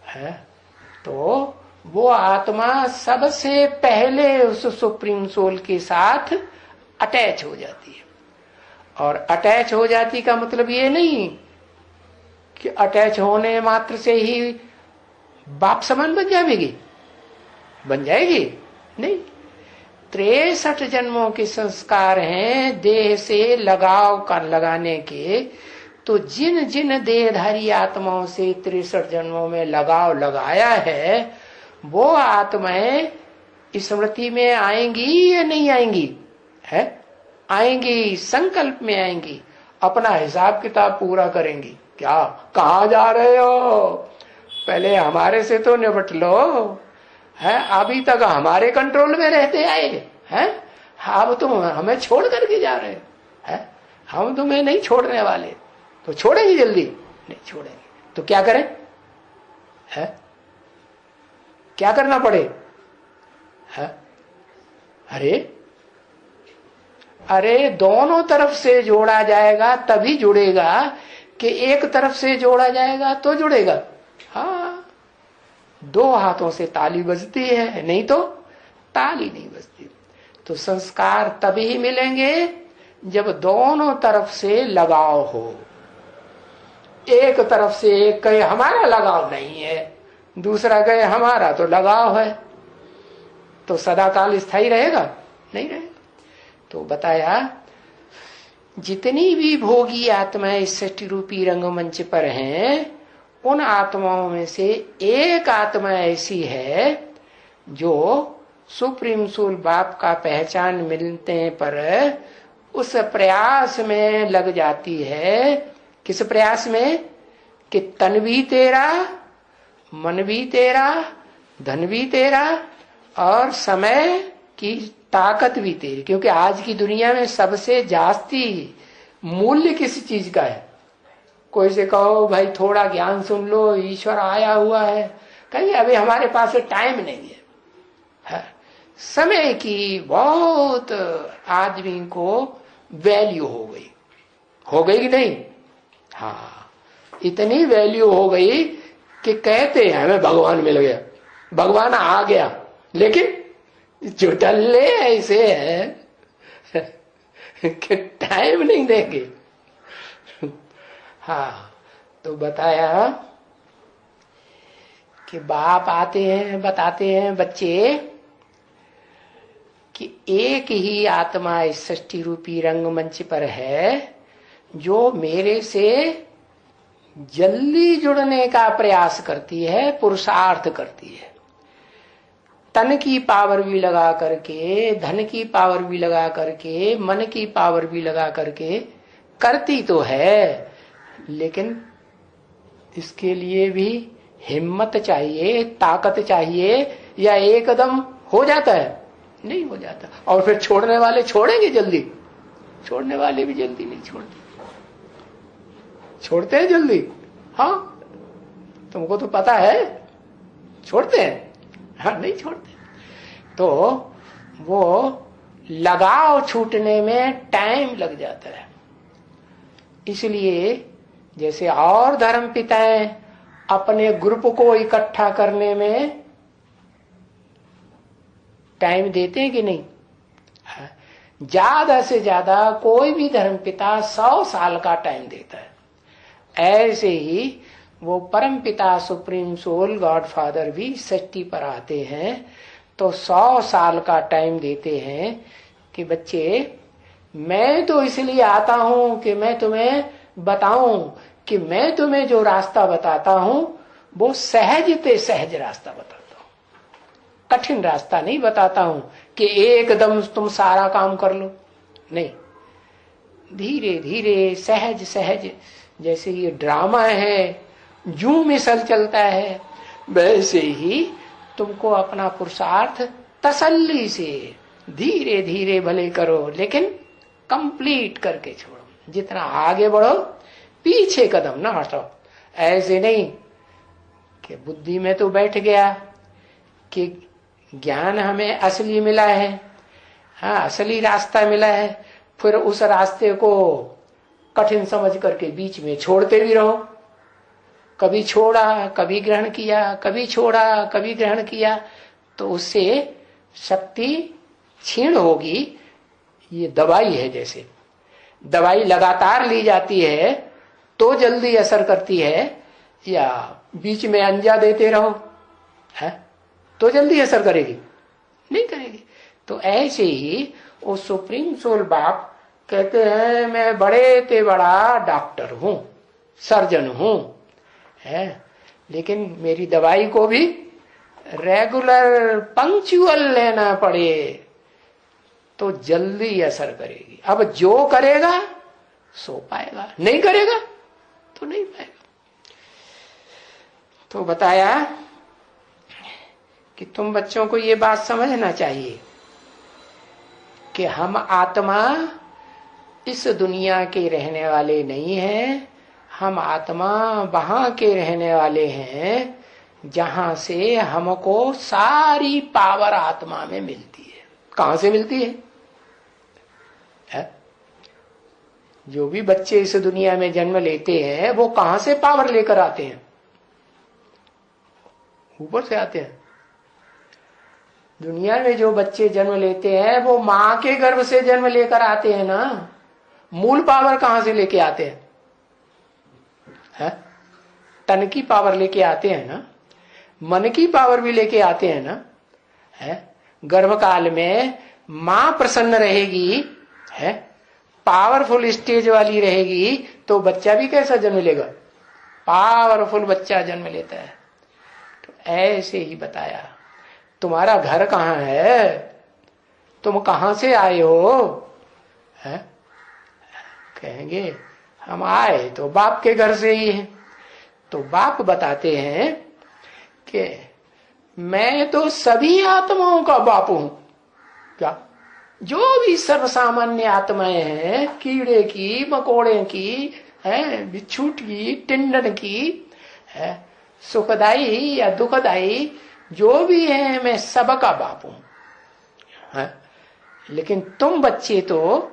[SPEAKER 1] है, तो वो आत्मा सबसे पहले उस सुप्रीम सोल के साथ अटैच हो जाती है। और अटैच हो जाती का मतलब ये नहीं कि अटैच होने मात्र से ही बाप समान बन जाएगी, बन जाएगी नहीं। 63 जन्मों के संस्कार हैं देह से लगाव का लगाने के, तो जिन जिन देहधारी आत्माओं से 63 जन्मों में लगाव लगाया है वो आत्माएं स्मृति में आएंगी या नहीं आएंगी? है, आएंगी, संकल्प में आएंगी, अपना हिसाब किताब पूरा करेंगी। क्या, कहाँ जा रहे हो? पहले हमारे से तो निपट लो है, अभी तक हमारे कंट्रोल में रहते आए हैं, अब तुम हमें छोड़ करके जा रहे हैं, हम तुम्हें नहीं छोड़ने वाले। तो छोड़ेंगे जल्दी? नहीं छोड़ेंगे। तो क्या करें? है, क्या करना पड़े? है, अरे दोनों तरफ से जोड़ा जाएगा तभी जुड़ेगा, कि एक तरफ से जोड़ा जाएगा तो जुड़ेगा। हाँ, 2 हाथों से ताली बजती है, नहीं तो ताली नहीं बजती। तो संस्कार तभी मिलेंगे जब दोनों तरफ से लगाव हो। एक तरफ से एक कहे हमारा लगाव नहीं है, दूसरा कहे हमारा तो लगाव है, तो सदाकाल स्थायी रहेगा? नहीं रहेगा। तो बताया जितनी भी भोगी आत्माएं इस सृष्टि रूपी रंगमंच पर हैं, उन आत्माओं में से एक आत्मा ऐसी है जो सुप्रीम सोल बाप का पहचान मिलने पर उस प्रयास में लग जाती है। किस प्रयास में? कि तन भी तेरा, मन भी तेरा, धन भी तेरा और समय की ताकत भी तेरी। क्योंकि आज की दुनिया में सबसे जास्ती मूल्य किस चीज का है? कोई से कहो भाई थोड़ा ज्ञान सुन लो, ईश्वर आया हुआ है, कहीं अभी हमारे पास टाइम नहीं है। समय की बहुत आदमी को वैल्यू हो गई कि नहीं? हाँ, इतनी वैल्यू हो गई कि कहते हैं हमें भगवान मिल गया, भगवान आ गया, लेकिन चुटल्ले ऐसे हैं कि टाइम नहीं देंगे। हाँ, तो बताया कि बाप आते हैं, बताते हैं बच्चे कि एक ही आत्मा इस सृष्टि रूपी रंगमंच पर है जो मेरे से जल्दी जुड़ने का प्रयास करती है, पुरुषार्थ करती है। तन की पावर भी लगा करके, धन की पावर भी लगा करके, मन की पावर भी लगा करके करती तो है, लेकिन इसके लिए भी हिम्मत चाहिए, ताकत चाहिए, या एकदम हो जाता है? नहीं हो जाता। और फिर छोड़ने वाले छोड़ेंगे जल्दी? छोड़ने वाले भी जल्दी नहीं छोड़ते। छोड़ते हैं जल्दी? हाँ, तुमको तो पता है छोड़ते हैं? हाँ, नहीं छोड़ते। तो वो लगाव छूटने में टाइम लग जाता है। इसलिए जैसे और धर्म पिताएं अपने ग्रुप को इकट्ठा करने में टाइम देते हैं कि नहीं? ज्यादा से ज्यादा कोई भी धर्मपिता 100 साल का टाइम देता है। ऐसे ही वो परम पिता सुप्रीम सोल गॉड फादर भी सृष्टि पर आते हैं तो 100 साल का टाइम देते हैं कि बच्चे मैं तो इसलिए आता हूं कि मैं तुम्हें बताऊं कि मैं तुम्हें जो रास्ता बताता हूं वो सहज पे सहज रास्ता बताता हूं, कठिन रास्ता नहीं बताता हूं कि एकदम तुम सारा काम कर लो, नहीं, धीरे धीरे सहज सहज। जैसे ये ड्रामा है, जू मिसल चलता है, वैसे ही तुमको अपना पुरुषार्थ तसल्ली से धीरे धीरे भले करो, लेकिन कंप्लीट करके छोड़ो। जितना आगे बढ़ो पीछे कदम ना हटाओ। ऐसे नहीं कि बुद्धि में तो बैठ गया कि ज्ञान हमें असली मिला है, हाँ असली रास्ता मिला है, फिर उस रास्ते को कठिन समझ करके बीच में छोड़ते भी रहो। कभी छोड़ा, कभी ग्रहण किया, कभी छोड़ा, कभी ग्रहण किया, तो उससे शक्ति क्षीण होगी। ये दवाई है, जैसे दवाई लगातार ली जाती है तो जल्दी असर करती है, या बीच में अंजा देते रहो है तो जल्दी असर करेगी? नहीं करेगी। तो ऐसे ही वो सुप्रीम सोल बाप कहते हैं मैं बड़े ते बड़ा डॉक्टर हूं, सर्जन हूं, है, लेकिन मेरी दवाई को भी रेगुलर पंक्चुअल लेना पड़े तो जल्दी असर करेगी। अब जो करेगा सो पाएगा, नहीं करेगा तो नहीं पाएगा। तो बताया कि तुम बच्चों को ये बात समझना चाहिए कि हम आत्मा इस दुनिया के रहने वाले नहीं हैं, हम आत्मा वहां के रहने वाले हैं जहां से हमको सारी पावर आत्मा में मिलती है। कहां से मिलती है? जो भी बच्चे इस दुनिया में जन्म लेते हैं वो कहां से पावर लेकर आते हैं? ऊपर से आते हैं। दुनिया में जो बच्चे जन्म लेते हैं वो मां के गर्भ से जन्म लेकर आते हैं ना। मूल पावर कहां से लेके आते हैं? तन की पावर लेके आते हैं ना, मन की पावर भी लेके आते हैं ना। गर्भ काल में मां प्रसन्न रहेगी, है, पावरफुल स्टेज वाली रहेगी, तो बच्चा भी कैसा जन्म लेगा? पावरफुल बच्चा जन्म लेता है। तो ऐसे ही बताया, तुम्हारा घर कहाँ है, तुम कहां से आए हो? कहेंगे हम आए तो बाप के घर से ही है। तो बाप बताते हैं कि मैं तो सभी आत्माओं का बाप हूं। क्या? जो भी सर्वसामान्य आत्माएं हैं, कीड़े की, मकोड़े की, है, बिच्छूट की, टिंडन की, है, सुखदाई या दुखदाई जो भी है, मैं सबका बाप हूं। लेकिन तुम बच्चे तो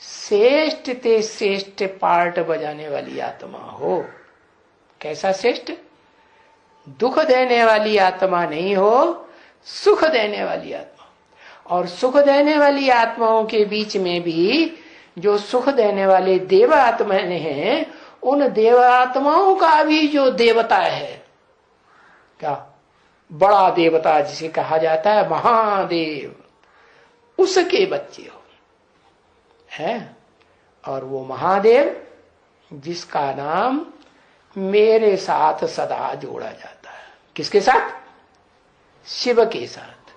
[SPEAKER 1] श्रेष्ठ ते श्रेष्ठ पार्ट बजाने वाली आत्मा हो। कैसा श्रेष्ठ? दुख देने वाली आत्मा नहीं हो, सुख देने वाली आत्मा। और सुख देने वाली आत्माओं के बीच में भी जो सुख देने वाले देव आत्माएं हैं, उन देव आत्माओं का भी जो देवता है, क्या बड़ा देवता जिसे कहा जाता है महादेव, उसके बच्चे हो है। और वो महादेव जिसका नाम मेरे साथ सदा जोड़ा जाता है। किसके साथ? शिव के साथ।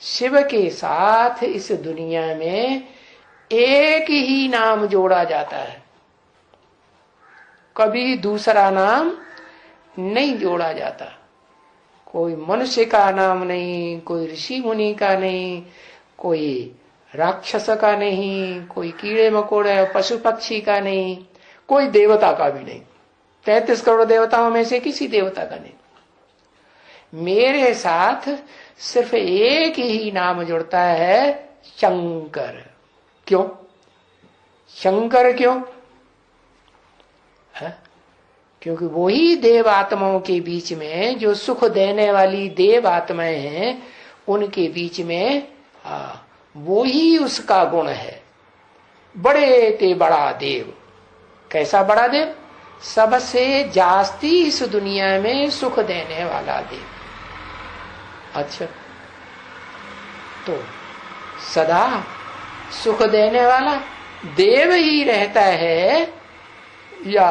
[SPEAKER 1] शिव के साथ इस दुनिया में एक ही नाम जोड़ा जाता है, कभी दूसरा नाम नहीं जोड़ा जाता। कोई मनुष्य का नाम नहीं, कोई ऋषि मुनि का नहीं, कोई राक्षस का नहीं, कोई कीड़े मकोड़े पशु पक्षी का नहीं, कोई देवता का भी नहीं। 33 करोड़ देवताओं में से किसी देवता का नहीं। मेरे साथ सिर्फ एक ही नाम जुड़ता है, शंकर। क्यों शंकर? क्यों है? क्योंकि वही देव आत्माओं के बीच में जो सुख देने वाली देव आत्माएं हैं, उनके बीच में वो ही उसका गुण है। बड़े ते बड़ा देव। कैसा बड़ा देव? सबसे जास्ती इस दुनिया में सुख देने वाला देव। अच्छा, तो सदा सुख देने वाला देव ही रहता है या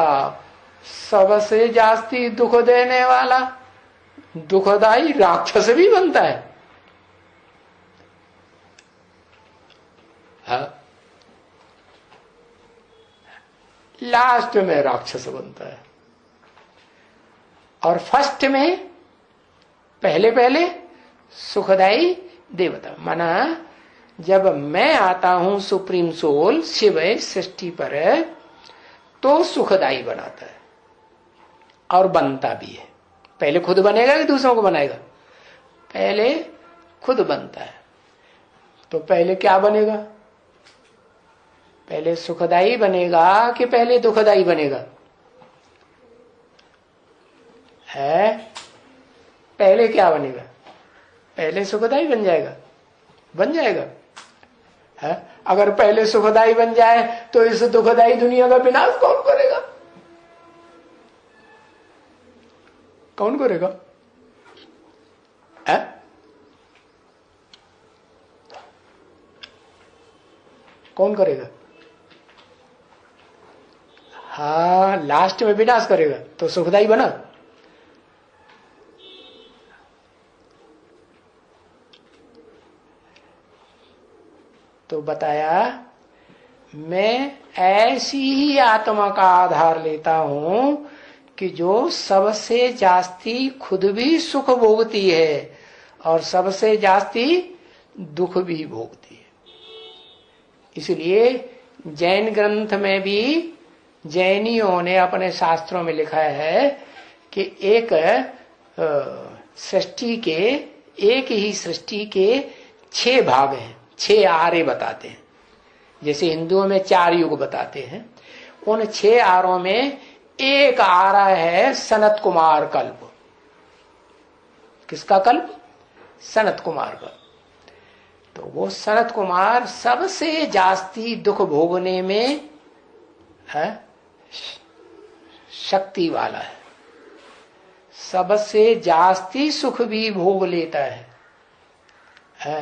[SPEAKER 1] सबसे जास्ती दुख देने वाला दुखदाई राक्षस भी बनता है? हाँ? लास्ट में राक्षस बनता है और फर्स्ट में पहले पहले सुखदाई देवता। माना जब मैं आता हूं सुप्रीम सोल शिव सृष्टि पर तो सुखदाई बनाता है और बनता भी है। पहले खुद बनेगा कि दूसरों को बनाएगा? पहले खुद बनता है। तो पहले क्या बनेगा? पहले सुखदाई बनेगा कि पहले दुखदाई बनेगा? है पहले क्या बनेगा? पहले सुखदाई बन जाएगा। बन जाएगा है? अगर पहले सुखदाई बन जाए तो इस दुखदाई दुनिया का विनाश कौन करेगा? कौन करेगा? है? कौन करेगा? हाँ, लास्ट में विनाश करेगा तो सुखदाई बना। तो बताया मैं ऐसी ही आत्मा का आधार लेता हूं कि जो सबसे जास्ती खुद भी सुख भोगती है और सबसे जास्ती दुख भी भोगती है। इसलिए जैन ग्रंथ में भी जैनियों ने अपने शास्त्रों में लिखा है कि एक सृष्टि के, एक ही सृष्टि के 6 भाग हैं, 6 आरे बताते हैं। जैसे हिंदुओं में 4 युग बताते हैं, उन 6 आरों में एक आरा है सनत कुमार कल्प। किसका कल्प? सनत कुमार का। तो वो सनत कुमार सबसे जास्ती दुख भोगने में है शक्ति वाला है, सबसे जास्ती सुख भी भोग लेता है।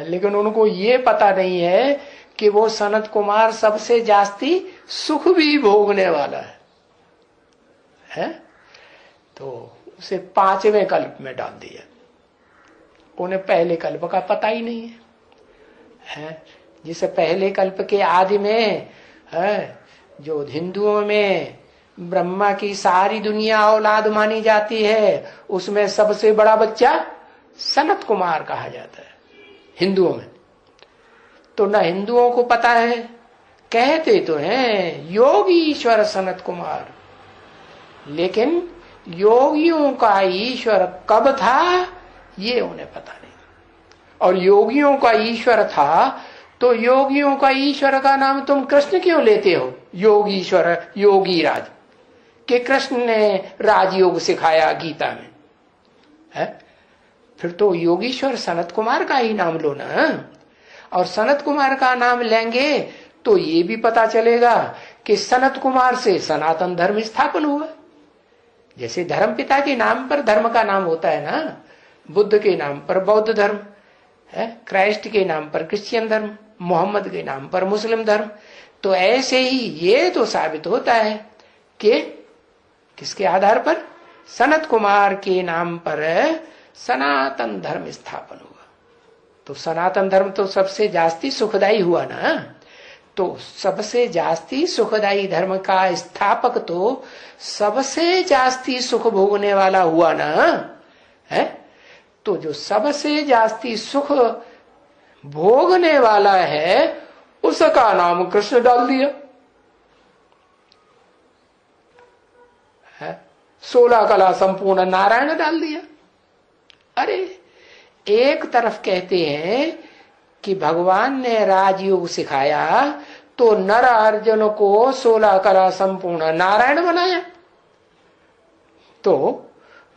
[SPEAKER 1] लेकिन उनको ये पता नहीं है कि वो सनत कुमार सबसे जास्ती सुख भी भोगने वाला है? तो उसे 5वें कल्प में डाल दिया। उन्हें पहले कल्प का पता ही नहीं है। जिसे पहले कल्प के आदि में है, जो हिंदुओं में ब्रह्मा की सारी दुनिया औलाद मानी जाती है, उसमें सबसे बड़ा बच्चा सनत कुमार कहा जाता है हिंदुओं में। तो न हिंदुओं को पता है, कहते तो हैं योगी ईश्वर सनत कुमार, लेकिन योगियों का ईश्वर कब था ये उन्हें पता नहीं। और योगियों का ईश्वर था तो योगियों का ईश्वर का नाम तुम कृष्ण क्यों लेते हो? योगीश्वर, योगी राज, कि कृष्ण ने राजयोग सिखाया गीता में है? फिर तो योगीश्वर सनत कुमार का ही नाम लो ना। और सनत कुमार का नाम लेंगे तो ये भी पता चलेगा कि सनत कुमार से सनातन धर्म स्थापन हुआ। जैसे धर्म पिता के नाम पर धर्म का नाम होता है ना, बुद्ध के नाम पर बौद्ध धर्म है, क्राइस्ट के नाम पर क्रिश्चियन धर्म, मोहम्मद के नाम पर मुस्लिम धर्म। तो ऐसे ही ये तो साबित होता है कि किसके आधार पर? सनत कुमार के नाम पर सनातन धर्म स्थापन हुआ। तो सनातन धर्म तो सबसे जास्ती सुखदायी हुआ ना। तो सबसे जास्ती सुखदायी धर्म का स्थापक तो सबसे जास्ती सुख भोगने वाला हुआ ना है। तो जो सबसे जास्ती सुख भोगने वाला है उसका नाम कृष्ण डाल दिया है। 16 कला संपूर्ण नारायण डाल दिया। अरे एक तरफ कहते हैं कि भगवान ने राजयोग सिखाया तो नर अर्जुन को 16 कला संपूर्ण नारायण बनाया। तो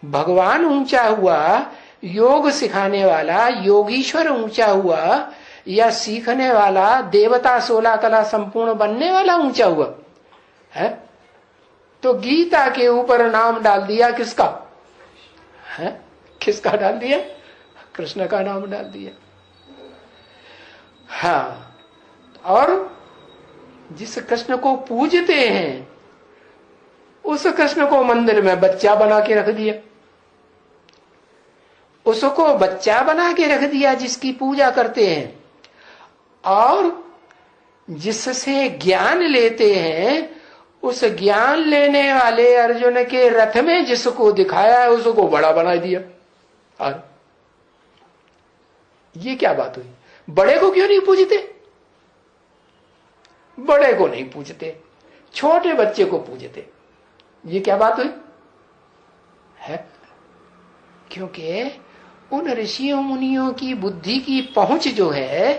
[SPEAKER 1] भगवान ऊंचा हुआ योग सिखाने वाला योगीश्वर ऊंचा हुआ या सीखने वाला देवता 16 कला संपूर्ण बनने वाला ऊंचा हुआ है? तो गीता के ऊपर नाम डाल दिया किसका है? किसका डाल दिया? कृष्ण का नाम डाल दिया। हाँ, और जिस कृष्ण को पूजते हैं उस कृष्ण को मंदिर में बच्चा बना के रख दिया, उसको बच्चा बना के रख दिया जिसकी पूजा करते हैं। और जिससे ज्ञान लेते हैं उस ज्ञान लेने वाले अर्जुन के रथ में जिसको दिखाया है उसको बड़ा बना दिया। और ये क्या बात हुई? बड़े को क्यों नहीं पूजते? बड़े को नहीं पूजते, छोटे बच्चे को पूजते। ये क्या बात हुई है? क्योंकि उन ऋषियों मुनियों की बुद्धि की पहुंच जो है,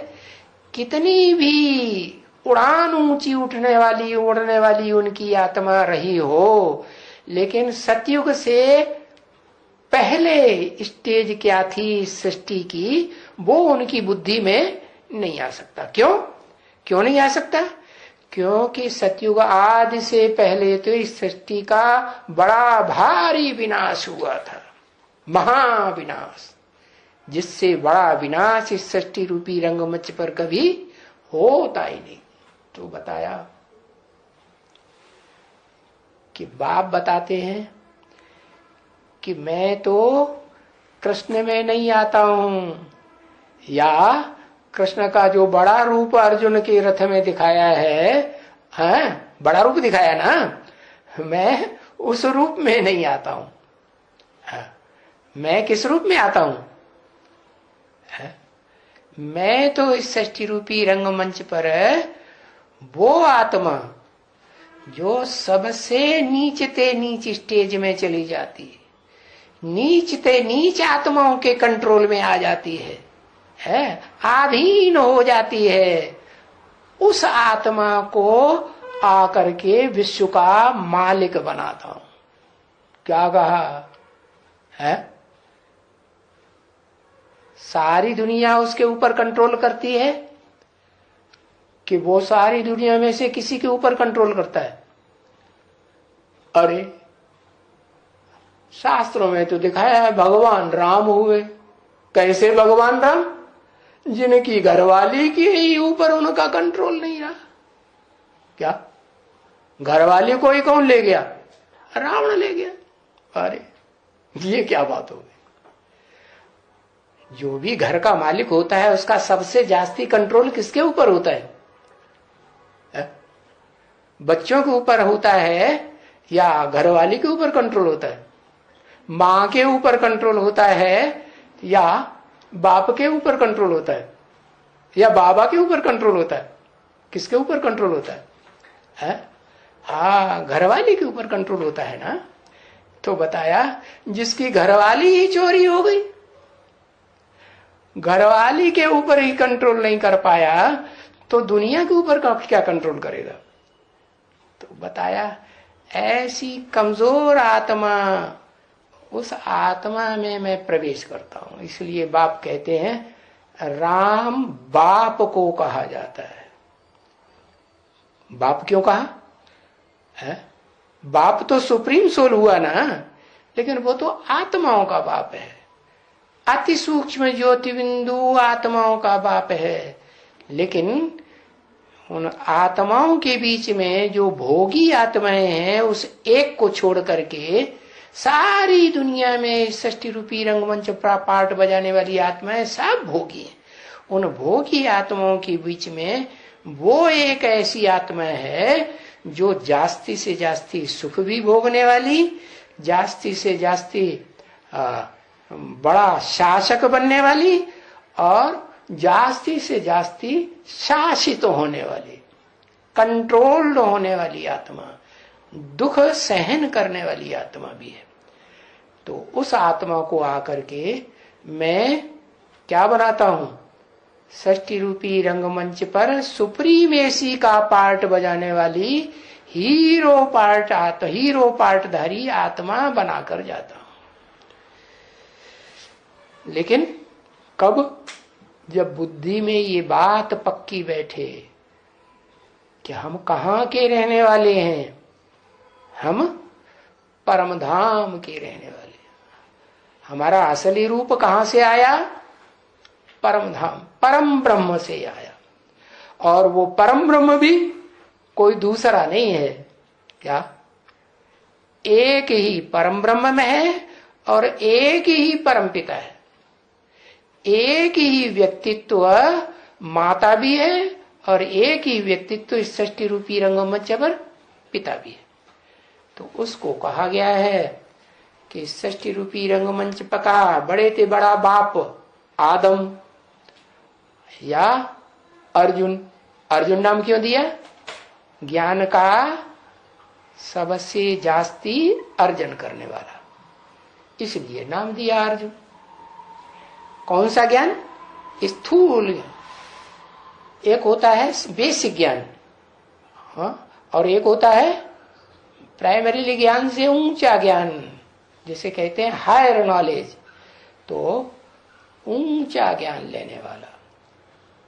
[SPEAKER 1] कितनी भी उड़ान ऊंची उठने वाली उड़ने वाली उनकी आत्मा रही हो, लेकिन सतयुग से पहले स्टेज क्या थी सृष्टि की, वो उनकी बुद्धि में नहीं आ सकता। क्यों नहीं आ सकता? क्योंकि सतयुग आदि से पहले तो इस सृष्टि का बड़ा भारी विनाश हुआ था, महाविनाश, जिससे बड़ा विनाश इस सृष्टि रूपी रंगमंच पर कभी होता ही नहीं। तो बताया कि बाप बताते हैं कि मैं तो कृष्ण में नहीं आता हूं, या कृष्ण का जो बड़ा रूप अर्जुन के रथ में दिखाया है, बड़ा रूप दिखाया ना, मैं उस रूप में नहीं आता हूं। मैं किस रूप में आता हूं? मैं तो इस सृष्टि रूपी रंगमंच पर वो आत्मा जो सबसे नीचते नीच स्टेज में चली जाती है, नीचते नीच आत्माओं के कंट्रोल में आ जाती है, अधीन हो जाती है, उस आत्मा को आकर के विश्व का मालिक बनाता हूं। क्या कहा है? सारी दुनिया उसके ऊपर कंट्रोल करती है कि वो सारी दुनिया में से किसी के ऊपर कंट्रोल करता है? अरे शास्त्रों में तो दिखाया है भगवान राम हुए। कैसे भगवान राम? जिनकी घरवाली के ही ऊपर उनका कंट्रोल नहीं रहा। क्या घरवाली को ही कौन ले गया? रावण ले गया। अरे ये क्या बात हो गई? जो भी घर का मालिक होता है उसका सबसे जास्ती कंट्रोल किसके ऊपर होता है? बच्चों के ऊपर होता है या घरवाली के ऊपर कंट्रोल होता है? मां के ऊपर कंट्रोल होता है या बाप के ऊपर कंट्रोल होता है या बाबा के ऊपर कंट्रोल होता है? किसके ऊपर कंट्रोल होता है? हाँ, घरवाली के ऊपर कंट्रोल होता है ना। तो बताया जिसकी घरवाली ही चोरी हो गई, घरवाली के ऊपर ही कंट्रोल नहीं कर पाया तो दुनिया के ऊपर क्या कंट्रोल करेगा? तो बताया ऐसी कमजोर आत्मा, उस आत्मा में मैं प्रवेश करता हूं। इसलिए बाप कहते हैं राम बाप को कहा जाता है। बाप क्यों कहा है? बाप तो सुप्रीम सोल हुआ ना, लेकिन वो तो आत्माओं का बाप है, अति सूक्ष्म ज्योति बिंदु आत्माओं का बाप है। लेकिन उन आत्माओं के बीच में जो भोगी आत्माएं हैं, उस एक को छोड़ करके सारी दुनिया में सृष्टि रूपी रंगमंच पार्ट बजाने वाली आत्माएं सब भोगी हैं। उन भोगी आत्माओं के बीच में वो एक ऐसी आत्मा है जो जास्ती से जास्ती सुख भी भोगने वाली, जास्ती से जास्ती बड़ा शासक बनने वाली और जास्ती से जास्ती शासित होने वाली, कंट्रोल्ड होने वाली आत्मा, दुख सहन करने वाली आत्मा भी है। तो उस आत्मा को आकर के मैं क्या बनाता हूं? सृष्टि रूपी रंगमंच पर सुप्रीमेसी का पार्ट बजाने वाली हीरो पार्टधारी आत्मा बनाकर जाता हूं। लेकिन कब? जब बुद्धि में ये बात पक्की बैठे कि हम कहाँ के रहने वाले हैं, हम परम धाम के रहने वाले। हमारा असली रूप कहां से आया? परम धाम, परम ब्रह्म से आया। और वो परम ब्रह्म भी कोई दूसरा नहीं है। क्या? एक ही परम ब्रह्म में है और एक ही परम पिता है। एक ही व्यक्तित्व माता भी है और एक ही व्यक्तित्व इस सृष्टि रूपी रंगमंच पर पिता भी है। तो उसको कहा गया है कि सृष्टि रूपी रंगमंच पका बड़े ते बड़ा बाप आदम या अर्जुन। अर्जुन नाम क्यों दिया? ज्ञान का सबसे जास्ती अर्जन करने वाला, इसलिए नाम दिया अर्जुन। कौन सा ज्ञान? स्थूल ज्ञान। एक होता है बेसिक ज्ञान, हाँ, और एक होता है प्राइमरी ज्ञान से ऊंचा ज्ञान, जिसे कहते हैं हायर नॉलेज। तो ऊंचा ज्ञान लेने वाला,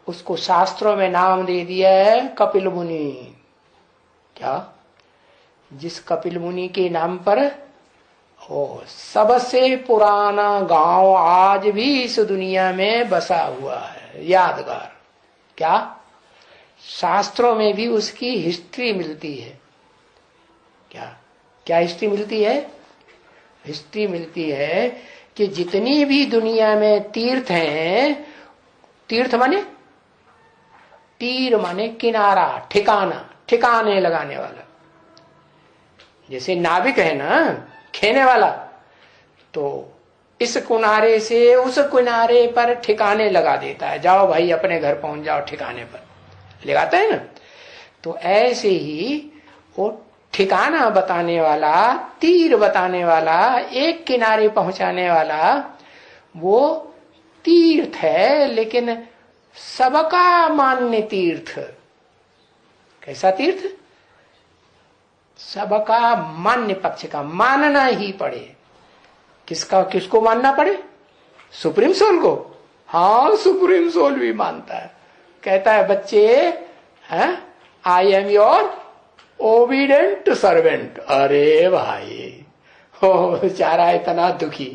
[SPEAKER 1] उसको शास्त्रों में नाम दे दिया है कपिल मुनि। क्या? जिस कपिल मुनि के नाम पर सबसे पुराना गांव आज भी इस दुनिया में बसा हुआ है, यादगार। क्या? शास्त्रों में भी उसकी हिस्ट्री मिलती है। क्या क्या हिस्ट्री मिलती है? हिस्ट्री मिलती है कि जितनी भी दुनिया में तीर्थ हैं, तीर्थ माने तीर माने किनारा, ठिकाना, ठिकाने लगाने वाला। जैसे नाविक है ना, खेने वाला, तो इस किनारे से उस किनारे पर ठिकाने लगा देता है, जाओ भाई अपने घर पहुंच जाओ, ठिकाने पर लगाता है ना। तो ऐसे ही वो ठिकाना बताने वाला, तीर बताने वाला, एक किनारे पहुंचाने वाला, वो तीर्थ है। लेकिन सबका मान्य तीर्थ। कैसा तीर्थ? सबका मान्य पक्ष का, मानना ही पड़े। किसका? किसको मानना पड़े? सुप्रीम सोल को। हाँ, सुप्रीम सोल भी मानता है। कहता है बच्चे, I am your obedient servant. अरे भाई, हो बेचारा इतना दुखी,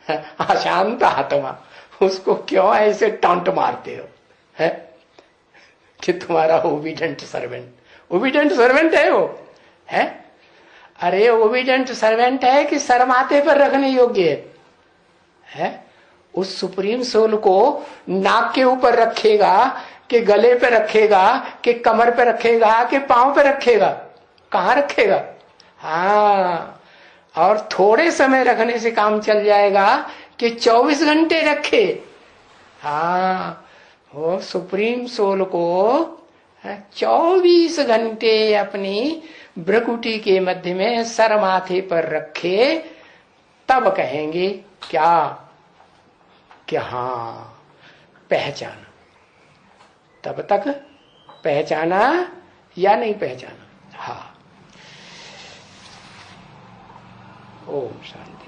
[SPEAKER 1] अशांत आत्मा, उसको क्यों ऐसे टांट मारते हो है कि तुम्हारा ओबीडेंट सर्वेंट? ओबीडेंट सर्वेंट है वो, है? अरे ओबीडेंट सर्वेंट है कि सर माथे पर रखने योग्य है? उस सुप्रीम सोल को नाक के ऊपर रखेगा कि गले पे रखेगा कि कमर पे रखेगा कि पांव पे रखेगा? कहां रखेगा? हाँ, और थोड़े समय रखने से काम चल जाएगा कि 24 घंटे रखे? हाँ, वो सुप्रीम सोल को 24 घंटे अपनी भ्रकुटी के मध्य में सर माथे पर रखे, तब कहेंगे क्या? कि हाँ पहचाना। तब तक पहचाना या नहीं पहचाना? हाँ। ओम शांति।